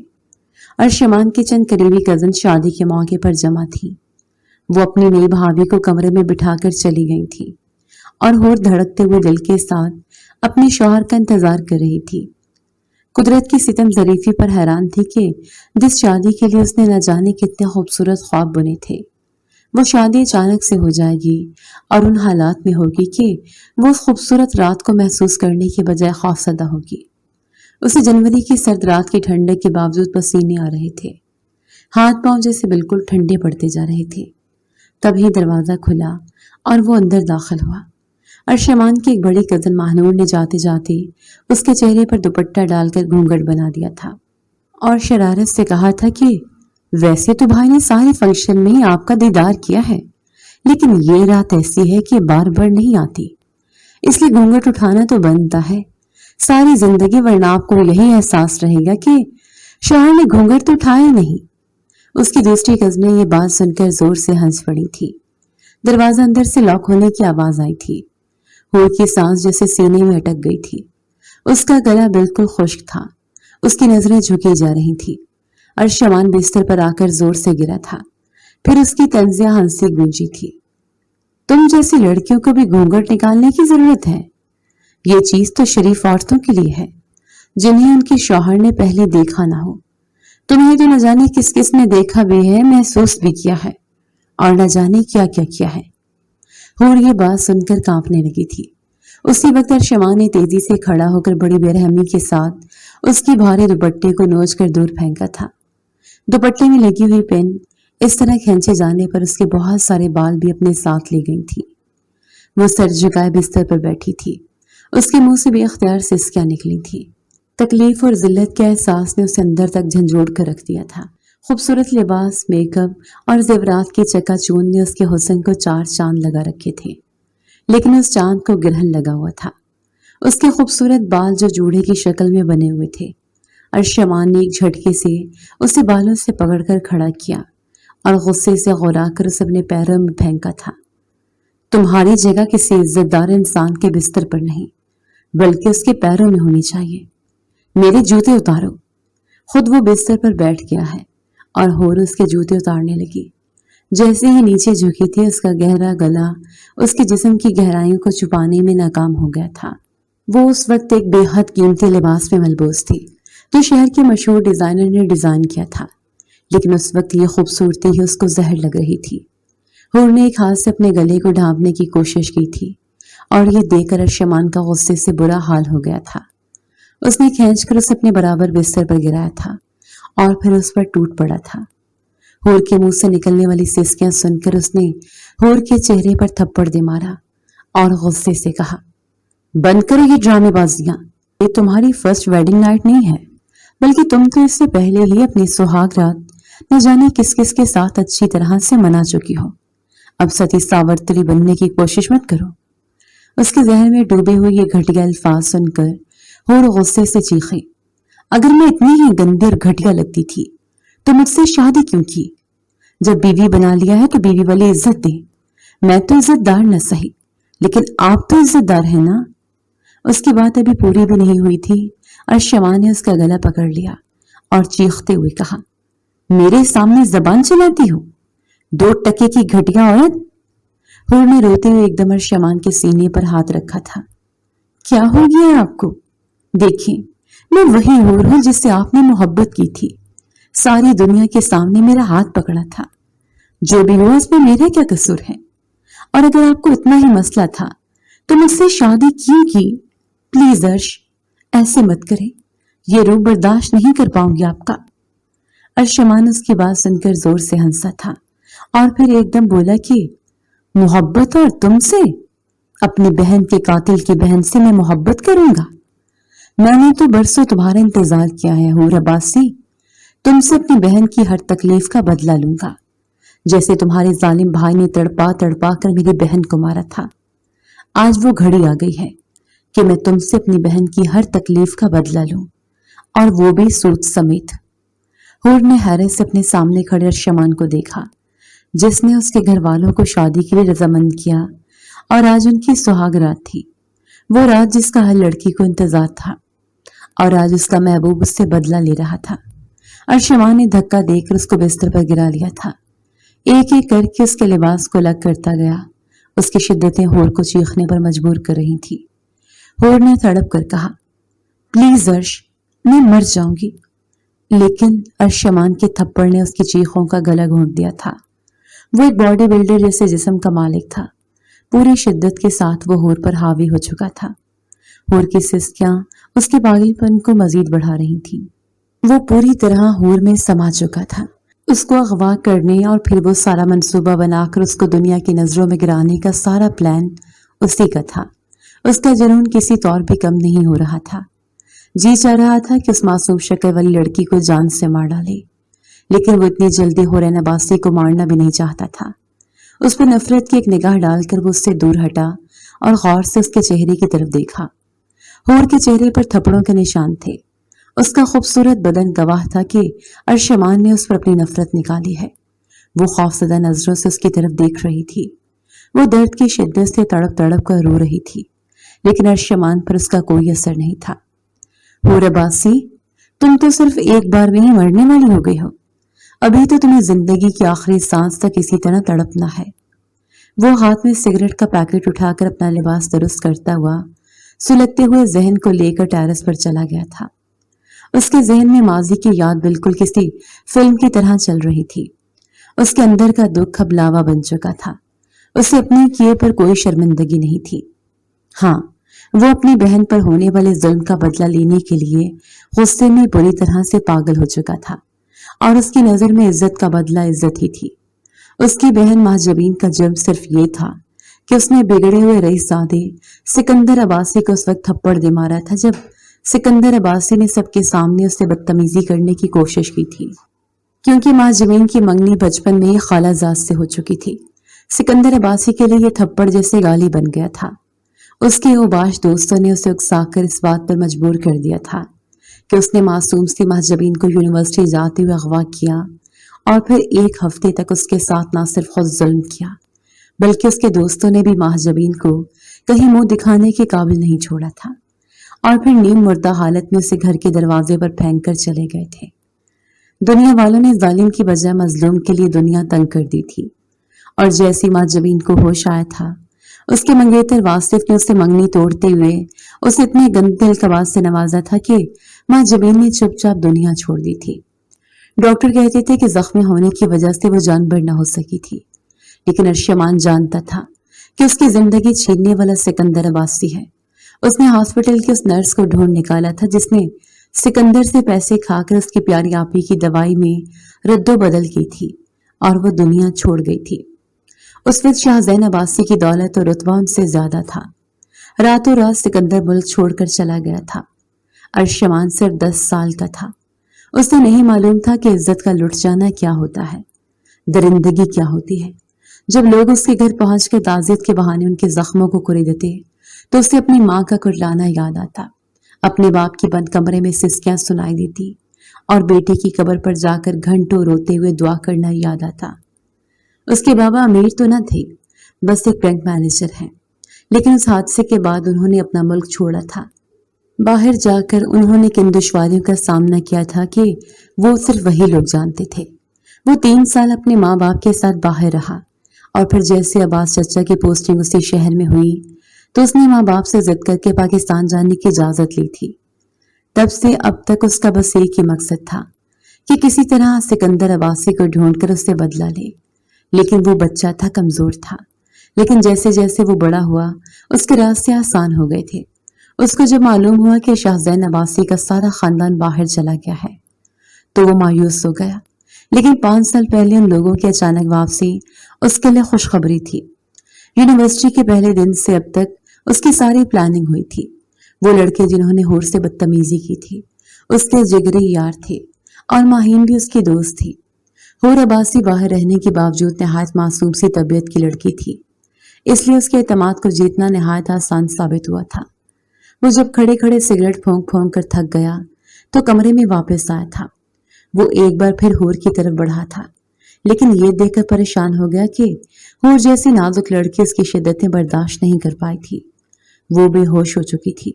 अर्शमान की चंद करीबी कजन शादी के मौके पर जमा थी। वो अपनी नई भाभी को कमरे में बिठाकर चली गई थी और हूर धड़कते हुए दिल के साथ अपने शौहर का इंतजार कर रही थी। कुदरत की सितम जरीफी पर हैरान थी कि जिस शादी के लिए उसने न जाने कितने खूबसूरत ख्वाब बुने थे, वो शादी अचानक से हो जाएगी और उन हालात में होगी कि वो उस खूबसूरत रात को महसूस करने के बजाय खौफसदा होगी। उसे जनवरी की सर्द रात की ठंडक के बावजूद पसीने आ रहे थे। हाथ पांव जैसे बिल्कुल ठंडे पड़ते जा रहे थे। तभी दरवाजा खुला और वो अंदर दाखिल हुआ। अर्शमान की एक बड़ी कजन महानूर ने जाते जाते उसके चेहरे पर दुपट्टा डालकर घूंघट बना दिया था और शरारत से कहा था कि वैसे तो भाई ने सारे फंक्शन में ही आपका दीदार किया है, लेकिन ये रात ऐसी है कि बार बार नहीं आती, इसलिए घूंघट उठाना तो बनता है सारी जिंदगी, वरना आपको यही एहसास रहेगा कि शौहर ने घूंघट तो उठाया नहीं। उसकी दूसरी कजन ने ये बात सुनकर जोर से हंस पड़ी थी। दरवाजा अंदर से लॉक होने की आवाज आई थी। हूर की सांस जैसे सीने में अटक गई थी। उसका गला बिल्कुल खुश्क था। उसकी नजरें झुकी जा रही थी। अर्शमान बिस्तर पर आकर जोर से गिरा था। फिर उसकी तंजिया हंसी गूंजी थी। तुम जैसी लड़कियों को भी घूंघट निकालने की जरूरत है। ये चीज तो शरीफ औरतों के लिए है जिन्हें उनके शौहर ने पहले देखा ना हो। तुम्हें तो न जाने किस किस ने देखा भी है, महसूस भी किया है और न जाने क्या क्या किया है। हूर ये बात सुनकर कांपने लगी थी। उसी वक्त अर्शमान ने तेजी से खड़ा होकर बड़ी बेरहमी के साथ उसकी भारी दुपट्टे को नोच कर दूर फेंका था। दुपट्टे में लगी हुई पिन इस तरह खींचे जाने पर उसके बहुत सारे बाल भी अपने साथ ले गई थी। वो सर झुकाए बिस्तर पर बैठी थी। उसके मुंह से बेख्तियार सिसकियां निकली थी। तकलीफ और जिल्लत के एहसास ने उसे अंदर तक झंझोड़ कर रख दिया था। खूबसूरत लिबास, मेकअप और जेवरात की चकाचौंध ने उसके हुस्न को चार चांद लगा रखे थे, लेकिन उस चांद को गिरहन लगा हुआ था। उसके खूबसूरत बाल जो जूड़े की शक्ल में बने हुए थे। अर्शमान ने एक झटके से उसे बालों से पकड़कर खड़ा किया और गुस्से से गौरा कर उसे अपने पैरों में फेंका था। तुम्हारी जगह किसी इज्जतदार इंसान के बिस्तर पर नहीं, बल्कि उसके पैरों में होनी चाहिए। मेरे जूते उतारो। खुद वो बिस्तर पर बैठ गया है और होर उसके जूते उतारने लगी। जैसे ही नीचे झुकी थी, उसका गहरा गला उसके जिस्म की गहराइयों को छुपाने में नाकाम हो गया था। वो उस वक्त एक बेहद कीमती लिबास में मलबूस थी जो शहर के मशहूर डिजाइनर ने डिजाइन किया था, लेकिन उस वक्त ये खूबसूरती ही उसको जहर लग रही थी। हूर ने एक हाथ से अपने गले को ढांपने की कोशिश की थी और ये देखकर अर्शमान का गुस्से से बुरा हाल हो गया था। उसने खींचकर उसे अपने बराबर बिस्तर पर गिराया था और फिर उस पर टूट पड़ा था। हूर के मुंह से निकलने वाली सिसकियां सुनकर उसने हूर के चेहरे पर थप्पड़ दे मारा और गुस्से से कहा, बंद करो ये ड्रामेबाजियां। ये तुम्हारी फर्स्ट वेडिंग नाइट नहीं है, बल्कि तुम तो इससे पहले ही अपनी सुहाग रात न जाने किस किस के साथ अच्छी तरह से मना चुकी हो। अब सती सावित्री बनने की कोशिश मत करो। उसके जहन में डूबे हुए ये घटिया अल्फाज सुनकर हूर गुस्से से चीखी, अगर मैं इतनी ही गंदी और घटिया लगती थी तो मुझसे शादी क्यों की? जब बीवी बना लिया है तो बीवी वाली इज्जत दे। मैं तो इज्जतदार न सही, लेकिन आप तो इज्जतदार है ना। उसकी बात अभी पूरी भी नहीं हुई थी और शमा ने उसका गला पकड़ लिया और चीखते हुए कहा, मेरे सामने जबान चलाती हो, 2 टके की घटिया औरत। हूर ने रोते हुए एकदम अर्शमान के सीने पर हाथ रखा था। क्या हो गया है आपको? देखिए, मैं वही हूर हूं जिससे आपने मोहब्बत की थी। सारी दुनिया के सामने मेरा हाथ पकड़ा था। जो भी हुआ उसमें मेरा क्या कसूर है? और अगर आपको इतना ही मसला था तो मुझसे शादी क्यों की? प्लीज अर्श, ऐसे मत करें। ये रूप बर्दाश्त नहीं कर पाऊंगी आपका। अर्शमान उसकी बात सुनकर जोर से हंसा था और फिर एकदम बोला कि मोहब्बत और तुमसे? अपनी बहन के कातिल की बहन से मैं मोहब्बत करूंगा? मैंने तो बरसों तुम्हारा इंतजार किया है हूर अब्बासी। तुमसे अपनी बहन की हर तकलीफ का बदला लूंगा, जैसे तुम्हारे जालिम भाई ने तड़पा तड़पा कर मेरी बहन को मारा था। आज वो घड़ी आ गई है कि मैं तुमसे अपनी बहन की हर तकलीफ का बदला लूं, और वो भी सूद समेत। हूर ने हैरत से अपने सामने खड़े अर्शमान को देखा, जिसने उसके घर वालों को शादी के लिए रजामंद किया और आज उनकी सुहाग रात थी। वो रात जिसका हर लड़की को इंतजार था और आज उसका महबूब उससे बदला ले रहा था। अर्शमान ने धक्का देकर उसको बिस्तर पर गिरा लिया था। एक एक करके उसके लिबास को अलग करता गया। उसकी शिद्दतें हूर को चीखने पर मजबूर कर रही थी। हूर ने तड़प कर कहा, प्लीज अर्श, मैं मर जाऊंगी। लेकिन अर्शमान के थप्पड़ ने उसकी चीखों का गला घोंट दिया था। वो एक बॉडी बिल्डर जैसे जिस्म का मालिक था। पूरी शिद्दत के साथ वो हूर पर हावी हो चुका था। हूर की सिसकियां उसके पागलपन को मजीद बढ़ा रही थीं। वो पूरी तरह हूर में समा चुका था। उसको अगवा करने और फिर वो सारा मंसूबा बनाकर उसको दुनिया की नजरों में गिराने का सारा प्लान उसी का था। उसका जुनून किसी तौर पे कम नहीं हो रहा था। जी चाह रहा था कि उस मासूम शक्ल वाली लड़की को जान से मार डाले, लेकिन वो इतनी जल्दी हुरैन अब्बासी को मारना भी नहीं चाहता था। उस पर नफरत की एक निगाह डालकर वो उससे दूर हटा और गौर से उसके चेहरे की तरफ देखा। हूर के चेहरे पर थप्पड़ों के निशान थे। उसका खूबसूरत बदन गवाह था कि अर्शमान ने उस पर अपनी नफरत निकाली है। वो खौफजदा नजरों से उसकी तरफ देख रही थी। वो दर्द की शिद्दत से तड़प तड़प कर रो रही थी, लेकिन अर्शमान पर उसका कोई असर नहीं था। हूर अब्बासी, तुम तो सिर्फ एक बार में ही मरने वाली हो गई हो। अभी तो तुम्हें जिंदगी की आखिरी सांस तक इसी तरह तड़पना है। वो हाथ में सिगरेट का पैकेट उठाकर अपना लिबास दुरुस्त करता हुआ सुलगते हुए जहन को लेकर टेरेस पर चला गया था। उसके जहन में माजी की याद बिल्कुल किसी फिल्म की तरह चल रही थी। उसके अंदर का दुख अब लावा बन चुका था। उसे अपने किए पर कोई शर्मिंदगी नहीं थी। हाँ, वो अपनी बहन पर होने वाले जुल्म का बदला लेने के लिए गुस्से में बुरी तरह से पागल हो चुका था اور اس کی نظر میں عزت کا بدلہ عزت ہی تھی۔ اس کی بہن مہجبین کا جرم صرف یہ تھا کہ اس نے بگڑے ہوئے رئیس زادے سکندر عباسی کو اس وقت تھپڑ دے مارا تھا جب سکندر عباسی نے سب کے سامنے اس سے بدتمیزی کرنے کی کوشش کی تھی، کیونکہ مہجبین کی منگنی بچپن میں ہی خالہ زاد سے ہو چکی تھی۔ سکندر عباسی کے لیے یہ تھپڑ جیسے گالی بن گیا تھا۔ اس کے اوباش دوستوں نے اسے اکسا کر اس بات پر مجبور کر دیا تھا کہ اس نے معصوم سی مہجبین کو یونیورسٹی جاتے ہوئے اغوا کیا اور پھر ایک ہفتے تک اس کے ساتھ نہ صرف خود ظلم کیا بلکہ اس کے دوستوں نے بھی مہجبین کو کہیں منہ دکھانے کے قابل نہیں چھوڑا تھا، اور پھر نیم مردہ حالت میں اسے گھر کے دروازے پر پھینک کر چلے گئے تھے۔ دنیا والوں نے ظالم کی بجائے مظلوم کے لیے دنیا تنگ کر دی تھی، اور جیسی مہجبین کو ہوش آیا تھا اس کے منگیتر واصف نے اسے منگنی توڑتے ہوئے اسے اتنے گندے القاب سے نوازا تھا کہ مہجبین نے چپ چاپ دنیا چھوڑ دی تھی۔ ڈاکٹر کہتے تھے کہ زخمی ہونے کی وجہ سے وہ جانبر نہ ہو سکی تھی، لیکن ارشمان جانتا تھا کہ اس کی زندگی چھیننے والا سکندر عباسی ہے۔ اس نے ہاسپٹل کی اس نرس کو ڈھونڈ نکالا تھا جس نے سکندر سے پیسے کھا کر اس کی پیاری آپی کی دوائی میں رد و بدل کی تھی، اور وہ دنیا چھوڑ گئی تھی۔ اس وقت شاہ زین عباسی کی دولت اور رتبہ ان سے زیادہ تھا۔ راتوں رات سکندر ملک چھوڑ کر چلا گیا تھا۔ ارشمان صرف 10 سال کا تھا۔ اسے نہیں معلوم تھا کہ عزت کا لٹ جانا کیا ہوتا ہے، درندگی کیا ہوتی ہے۔ جب لوگ اس کے گھر پہنچ کر تعزیت کے بہانے ان کے زخموں کو کریدتے تو اسے اپنی ماں کا کرلانا یاد آتا، اپنے باپ کی بند کمرے میں سسکیاں سنائی دیتی، اور بیٹے کی قبر پر جا کر گھنٹوں روتے ہوئے دعا کرنا یاد آتا۔ اس کے بابا امیر تو نہ تھے، بس ایک بینک مینیجر ہیں، لیکن اس حادثے کے بعد انہوں نے اپنا ملک چھوڑا تھا۔ باہر جا کر انہوں نے کن دشواریوں کا سامنا کیا تھا کہ وہ صرف وہی لوگ جانتے تھے۔ وہ 3 سال اپنے ماں باپ کے ساتھ باہر رہا، اور پھر جیسے عباس چچا کی پوسٹنگ اسی شہر میں ہوئی تو اس نے ماں باپ سے ضد کر کے پاکستان جانے کی اجازت لی تھی۔ تب سے اب تک اس کا بس ایک ہی مقصد تھا کہ کسی طرح سکندر عباسی کو ڈھونڈ کر اس سے بدلہ لے، لیکن وہ بچہ تھا، کمزور تھا۔ لیکن جیسے جیسے وہ بڑا ہوا اس کے راستے آسان ہو گئے تھے۔ اس کو جب معلوم ہوا کہ شاہ زین عباسی کا سارا خاندان باہر چلا گیا ہے تو وہ مایوس ہو گیا، لیکن 5 سال پہلے ان لوگوں کی اچانک واپسی اس کے لیے خوشخبری تھی۔ یونیورسٹی کے پہلے دن سے اب تک اس کی ساری پلاننگ ہوئی تھی۔ وہ لڑکے جنہوں نے ہور سے بدتمیزی کی تھی اس کے جگری یار تھے، اور ماہین بھی اس کی دوست تھی۔ ہور عباسی باہر رہنے کے باوجود نہایت معصوم سی طبیعت کی لڑکی تھی، اس لیے اس کے اعتماد کو جیتنا نہایت آسان ثابت ہوا تھا۔ وہ جب کھڑے کھڑے سگریٹ پھونک پھونک کر تھک گیا تو کمرے میں واپس آیا تھا۔ وہ ایک بار پھر ہور کی طرف بڑھا تھا، لیکن یہ دیکھ کر پریشان ہو گیا کہ ہور جیسی نازک لڑکی اس کی شدتیں برداشت نہیں کر پائی تھی۔ وہ بے ہوش ہو چکی تھی،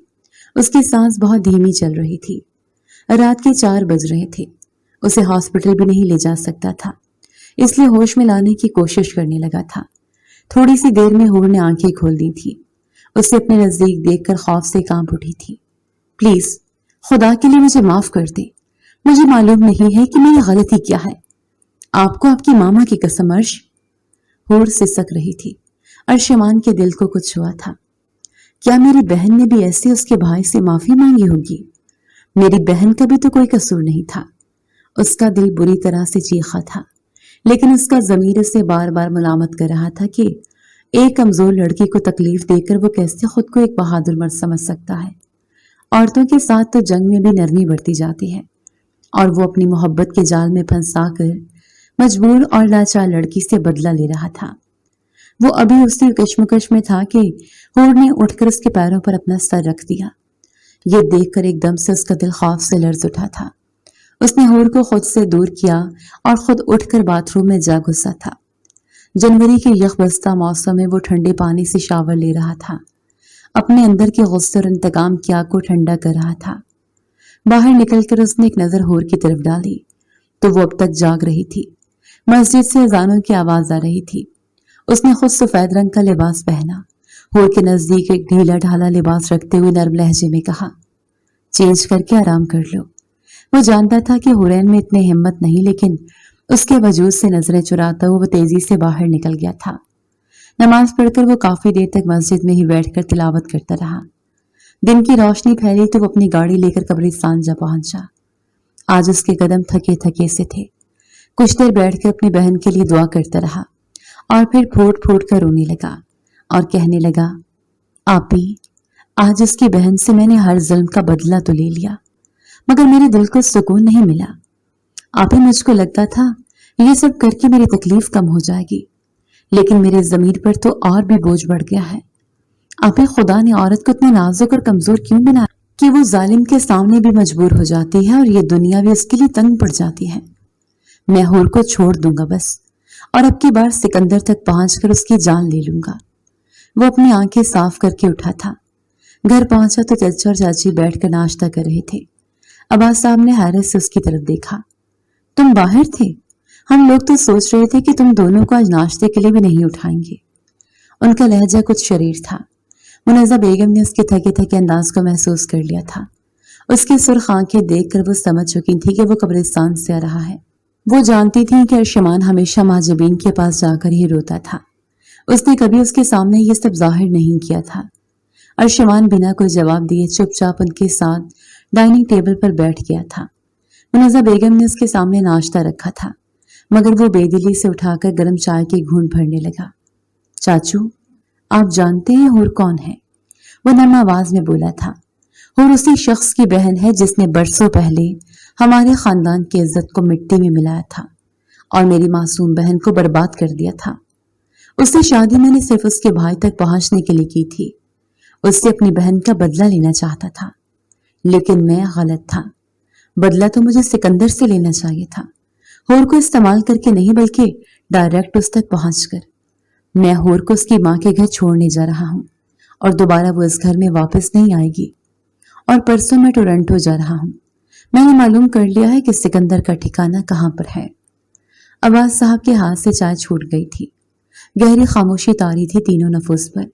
اس کی سانس بہت دھیمی چل رہی تھی۔ رات کے 4 بج رہے تھے، اسے ہاسپٹل بھی نہیں لے جا سکتا تھا، اس لیے ہوش میں لانے کی کوشش کرنے لگا تھا۔ تھوڑی سی دیر میں ہور نے آنکھیں کھول دی تھی۔ اسے اپنے نزدیک دیکھ کر خوف سے کانپ اٹھی تھی۔ پلیز خدا کے لیے مجھے معاف کر دے، مجھے معلوم نہیں ہے کہ میری غلطی کیا ہے۔ آپ کو آپ کی ماما کی قسم عرش۔ ہور سسک رہی تھی۔ ارشمان کے دل کو کچھ ہوا تھا۔ کیا میری بہن نے بھی ایسے اس کے بھائی سے معافی مانگی ہوگی؟ میری بہن کا بھی تو کوئی قصور نہیں تھا۔ اس کا دل بری طرح سے چیخا تھا، لیکن اس کا ضمیر اسے بار بار ملامت کر رہا تھا کہ ایک کمزور لڑکی کو تکلیف دے کر وہ کیسے خود کو ایک بہادر مرد سمجھ سکتا ہے۔ عورتوں کے ساتھ تو جنگ میں بھی نرمی بڑھتی جاتی ہے، اور وہ اپنی محبت کے جال میں پھنسا کر مجبور اور لاچار لڑکی سے بدلہ لے رہا تھا۔ وہ ابھی اسی کشمکش میں تھا کہ ہور نے اٹھ کر اس کے پیروں پر اپنا سر رکھ دیا۔ یہ دیکھ کر ایک دم سے اس کا دل خوف سے لرز اٹھا تھا۔ اس نے ہور کو خود سے دور کیا اور خود اٹھ کر باتھ روم میں جا گھسا تھا۔ جنوری کے یخ بستہ موسم میں وہ ٹھنڈے پانی سے شاور لے رہا تھا، اپنے اندر کے غصے اور انتقام کی آگ کو ٹھنڈا کر رہا تھا۔ باہر نکل کر اس نے ایک نظر ہور کی طرف ڈالی تو وہ اب تک جاگ رہی تھی۔ مسجد سے اذانوں کی آواز آ رہی تھی۔ اس نے خود سفید رنگ کا لباس پہنا، ہور کے نزدیک ایک ڈھیلا ڈھالا لباس رکھتے ہوئے نرم لہجے میں کہا، چینج کر کے آرام کر لو۔ وہ جانتا تھا کہ حورین میں اتنی ہمت نہیں، لیکن اس کے وجود سے نظریں چراتا ہوا وہ تیزی سے باہر نکل گیا تھا۔ نماز پڑھ کر وہ کافی دیر تک مسجد میں ہی بیٹھ کر تلاوت کرتا رہا۔ دن کی روشنی پھیلی تو وہ اپنی گاڑی لے کر قبرستان جا پہنچا۔ आज उसके कदम थके थके से थे। कुछ देर बैठकर अपनी बहन के लिए दुआ करता रहा और फिर फूट फूट कर रोने लगा और कहने लगा, आपी, आज उसकी बहन से मैंने हर जुल्म का बदला तो ले लिया, मगर मेरे दिल को सुकून नहीं मिला। आपी, मुझको लगता था ये सब करके मेरी तकलीफ कम हो जाएगी, लेकिन मेरे ज़मीर पर तो और भी बोझ बढ़ गया है। आपी, खुदा ने औरत को इतनी नाजुक और कमजोर क्यों बनाया कि वो जालिम के सामने भी मजबूर हो जाती है और ये दुनिया भी उसके लिए तंग पड़ जाती है। मैं हूर को छोड़ दूंगा बस, और अब की बार सिकंदर तक पहुंचकर उसकी जान ले लूंगा। वो अपनी आंखें साफ करके उठा था। घर पहुंचा तो चाचा और चाची बैठकर नाश्ता कर रहे थे। अब्बास साहब ने हैरत से उसकी तरफ देखा। तुम बाहर थे? हम लोग तो सोच रहे थे कि तुम दोनों को आज नाश्ते के लिए भी नहीं उठाएंगे। उनका लहजा कुछ शरीर था। मुनज़्ज़ा बेगम ने उसके थके थके अंदाज को महसूस कर लिया था। उसकी सुर्ख आंखें देखकर वो समझ चुकी थी कि वो कब्रिस्तान से आ रहा है। वो जानती थी कि अर्शमान हमेशा माजबीन के पास जाकर ही रोता था। उसने कभी उसके सामने ये सब जाहिर नहीं किया था। अर्शमान बिना कोई जवाब दिए चुपचाप उनके साथ डाइनिंग टेबल पर बैठ गया था। मुनज़्ज़ा बेगम ने उसके सामने नाश्ता रखा था, मगर वो बेदिली से उठाकर गर्म चाय की घूंट भरने लगा। चाचू, आप जानते हैं हूर कौन है? वो नरम आवाज में बोला था। हूर उसी शख्स की बहन है जिसने बरसों पहले हमारे खानदान की इज्जत को मिट्टी में मिलाया था और मेरी मासूम बहन को बर्बाद कर दिया था। उससे शादी मैंने सिर्फ उसके भाई तक पहुंचने के लिए की थी। उससे अपनी बहन का बदला लेना चाहता था, लेकिन मैं गलत था। बदला तो मुझे सिकंदर से लेना चाहिए था, हूर को इस्तेमाल करके नहीं, बल्कि डायरेक्ट उस तक पहुंचकर। मैं हूर को उसकी माँ के घर छोड़ने जा रहा हूँ और दोबारा वो इस घर में वापस नहीं आएगी। और परसों मैं टोरंटो जा रहा हूँ। मैंने मालूम कर लिया है कि सिकंदर का ठिकाना कहाँ पर है। अब्बास साहब के हाथ से चाय छूट गई थी। गहरी खामोशी तारी थी तीनों नफूस पर।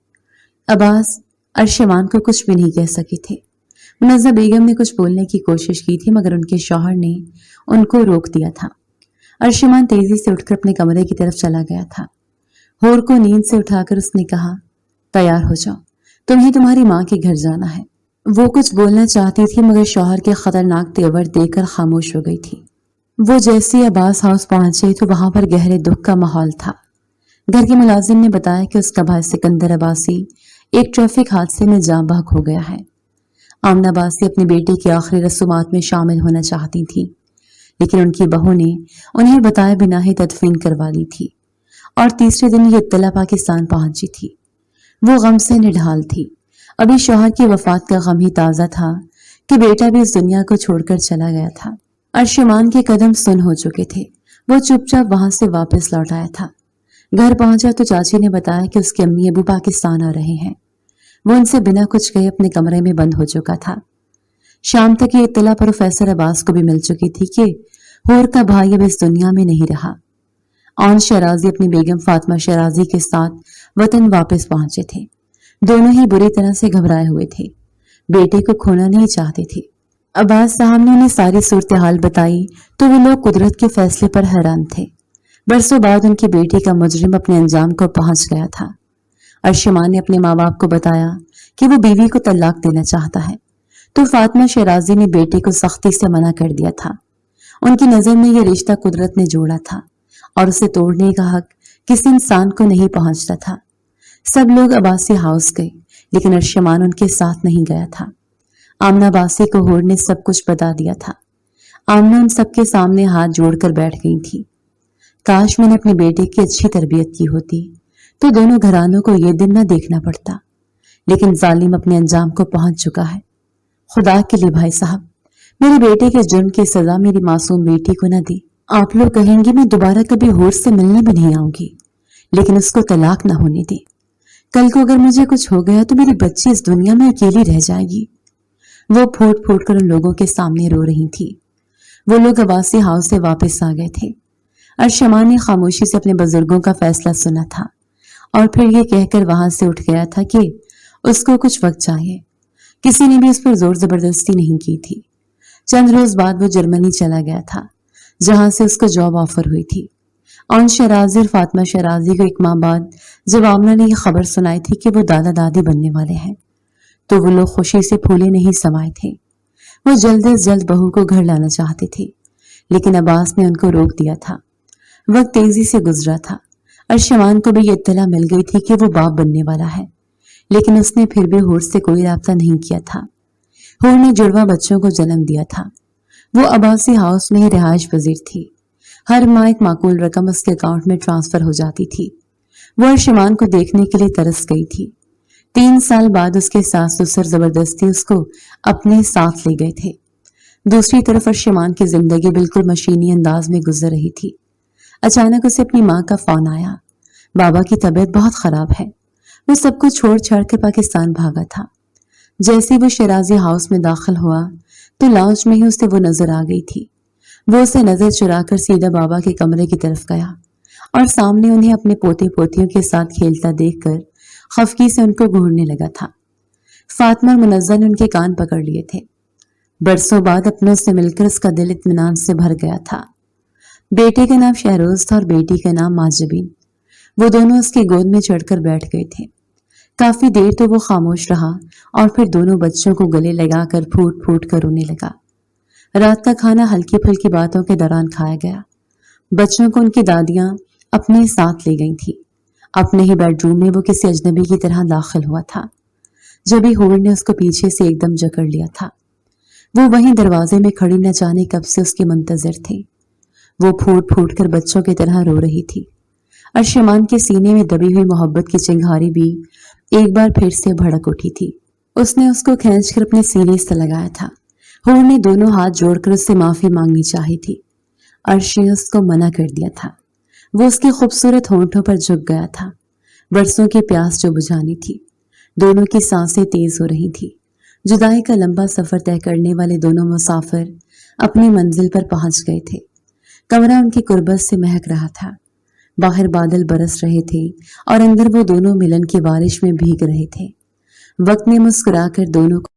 अब्बास अर्शमान को कुछ भी नहीं कह सके थे। मुनज़्ज़ा बेगम ने कुछ बोलने की कोशिश की थी, मगर उनके शौहर ने उनको रोक दिया था। अर्शमान तेजी से उठकर अपने कमरे की तरफ चला गया था। हूर को नींद से उठाकर उसने कहा, तैयार हो जाओ, तुम्हें तुम्हारी माँ के घर जाना है। वो कुछ बोलना चाहती थी, मगर शौहर के खतरनाक तेवर देखकर खामोश हो गई थी। वो जैसे ही अब्बास हाउस पहुंचे तो वहां पर गहरे दुख का माहौल था। घर के मुलाजिम ने बताया कि उसका भाई सिकंदर अब्बासी एक ट्रैफिक हादसे में जाँ बहक हो गया है। आमना अब्बासी अपनी बेटी की आखिरी रस्मात में शामिल होना चाहती थी, लेकिन उनकी बहू ने उन्हें बताए बिना ही तदफीन करवा ली थी और तीसरे दिन ये इत्तला पाकिस्तान पहुंची थी। वो गम से निढाल थी। अभी शौहर की वफात का गम ही ताज़ा था कि बेटा भी इस दुनिया को छोड़कर चला गया था। अर्शमान के कदम सुन हो चुके थे। वो चुपचाप वहां से वापस लौट आया था। घर पहुंचा तो चाची ने बताया कि उसके अम्मी अबू पाकिस्तान आ रहे हैं। वो उनसे बिना कुछ कहे अपने कमरे में बंद हो चुका था। शाम तक ये इत्तला प्रोफेसर अब्बास को भी मिल चुकी थी कि हूर का भाई अब इस दुनिया में नहीं रहा। ऑन शराजी अपनी बेगम फातिमा शराजी के साथ वतन वापस पहुंचे थे। दोनों ही बुरी तरह से घबराए हुए थे, बेटे को खोना नहीं चाहते थे। अब्बास साहब ने उन्हें सारी सूरत हाल बताई तो वो लोग कुदरत के फैसले पर हैरान थे। बरसों बाद उनकी बेटी का मुजरिम अपने अंजाम को पहुंच गया था। अर्शमान ने अपने माँ बाप को बताया कि वो बीवी को तलाक देना चाहता है, तो फातिमा शराजी ने बेटे को सख्ती से मना कर दिया था। उनकी नजर में यह रिश्ता कुदरत ने जोड़ा था और उसे तोड़ने का हक किसी इंसान को नहीं पहुंचता था। सब लोग अब्बासी हाउस गए, लेकिन अर्शमान उनके साथ नहीं गया था। आमना अब्बासी को हूर ने सब कुछ बता दिया था। आमना उन सबके सामने हाथ जोड़कर बैठ गई थी। काश मैंने अपने बेटे की अच्छी तरबियत की होती तो दोनों घरानों को ये दिन न देखना पड़ता, लेकिन जालिम अपने अंजाम को पहुंच चुका है। खुदा के लिए भाई साहब, मेरे बेटे के जुर्म की सजा मेरी मासूम बेटी को न दी। आप लोग कहेंगे मैं दोबारा कभी हूर से मिलने भी नहीं आऊंगी, लेकिन उसको तलाक न होने दे। कल को अगर मुझे कुछ हो गया तो मेरी बच्ची इस दुनिया में अकेली रह जाएगी। वो फूट फूट कर उन लोगों के सामने रो रही थी। वो लोग अब्बासी हाउस से वापस आ गए थे। अर्शमान ने खामोशी से अपने बुजुर्गों का फैसला सुना था और फिर ये कहकर वहां से उठ गया था कि उसको कुछ वक्त चाहिए। किसी ने भी उस पर जोर जबरदस्ती नहीं की थी। चंद रोज बाद वो जर्मनी चला गया था, जहां से उसको जॉब ऑफर हुई थी। और शराजी और फातिमा शराजी को एक माह बाद जब आमना ने यह खबर सुनाई थी कि वो दादा दादी बनने वाले हैं, तो वो लोग खुशी से फूले नहीं समाये थे। वो जल्द से जल्द बहू को घर लाना चाहते थे, लेकिन अब्बास ने उनको रोक दिया था। वक्त तेजी से गुजरा था। अर्शमान को भी ये इत्तला मिल गई थी कि वो बाप बनने वाला है, लेकिन उसने फिर भी हूर से कोई राब्ता नहीं किया था। हूर ने जुड़वा बच्चों को जन्म दिया था। वो अब्बासी हाउस में ही रिहाइश पजीर थी। हर माह एक माकूल रकम उसके अकाउंट में ट्रांसफर हो जाती थी। वो अर्शमान को देखने के लिए तरस गई थी। 3 साल बाद उसके सास ससुर जबरदस्ती उसको अपने साथ ले गए थे। दूसरी तरफ अर्शमान की जिंदगी बिल्कुल मशीनी अंदाज में गुजर रही थी। अचानक उसे अपनी माँ का फोन आया। बाबा की तबीयत बहुत खराब है। वो सब कुछ छोड़ छाड़ के पाकिस्तान भागा था। जैसे वो शराजी हाउस में दाखिल हुआ तो लाउंज में ही उसे वो नजर आ गई थी। वो उसे नजर चुराकर सीधा बाबा के कमरे की तरफ गया और सामने उन्हें अपने पोते पोतियों के साथ खेलता देखकर खफकी से उनको घूरने लगा था। फातिमा और मुनव्वर ने उनके कान पकड़ लिए थे। बरसों बाद अपनों से मिलकर उसका दिल इत्मीनान से भर गया था। बेटे का नाम शहरोज था और बेटी का नाम माजबीन। वो दोनों उसकी गोद में चढ़कर बैठ गए थे। काफी देर तो वो खामोश रहा और फिर दोनों बच्चों को गले लगाकर फूट फूट कर रोने लगा। रात का खाना हल्की फुल्की बातों के दौरान खाया गया। बच्चों को उनकी दादियां अपने साथ ले गई थी। अपने ही बेडरूम में वो किसी अजनबी की तरह दाखिल हुआ था। जब ही हूर ने उसको पीछे से एकदम जकड़ लिया था। वो वहीं दरवाजे में खड़ी न जाने कब से उसके मुंतजर थे। वो फूट फूट कर बच्चों की तरह रो रही थी। अर्शमान के सीने में दबी हुई मोहब्बत की चिंगारी भी एक बार फिर से भड़क उठी थी। उसने उसको खींचकर अपने सीने से लगाया था। हूर ने दोनों हाथ जोड़कर उससे माफी मांगनी चाही थी। अर्श ने उसको मना कर दिया था। वो उसके खूबसूरत होंठों पर झुक गया था। बरसों की प्यास जो बुझानी थी। दोनों की सांसें तेज हो रही थी। जुदाई का लंबा सफर तय करने वाले दोनों मुसाफिर अपनी मंजिल पर पहुंच गए थे। कमरा उनकी कुर्बत से महक रहा था। बाहर बादल बरस रहे थे और अंदर वो दोनों मिलन की बारिश में भीग रहे थे। वक्त ने मुस्कुराकर दोनों को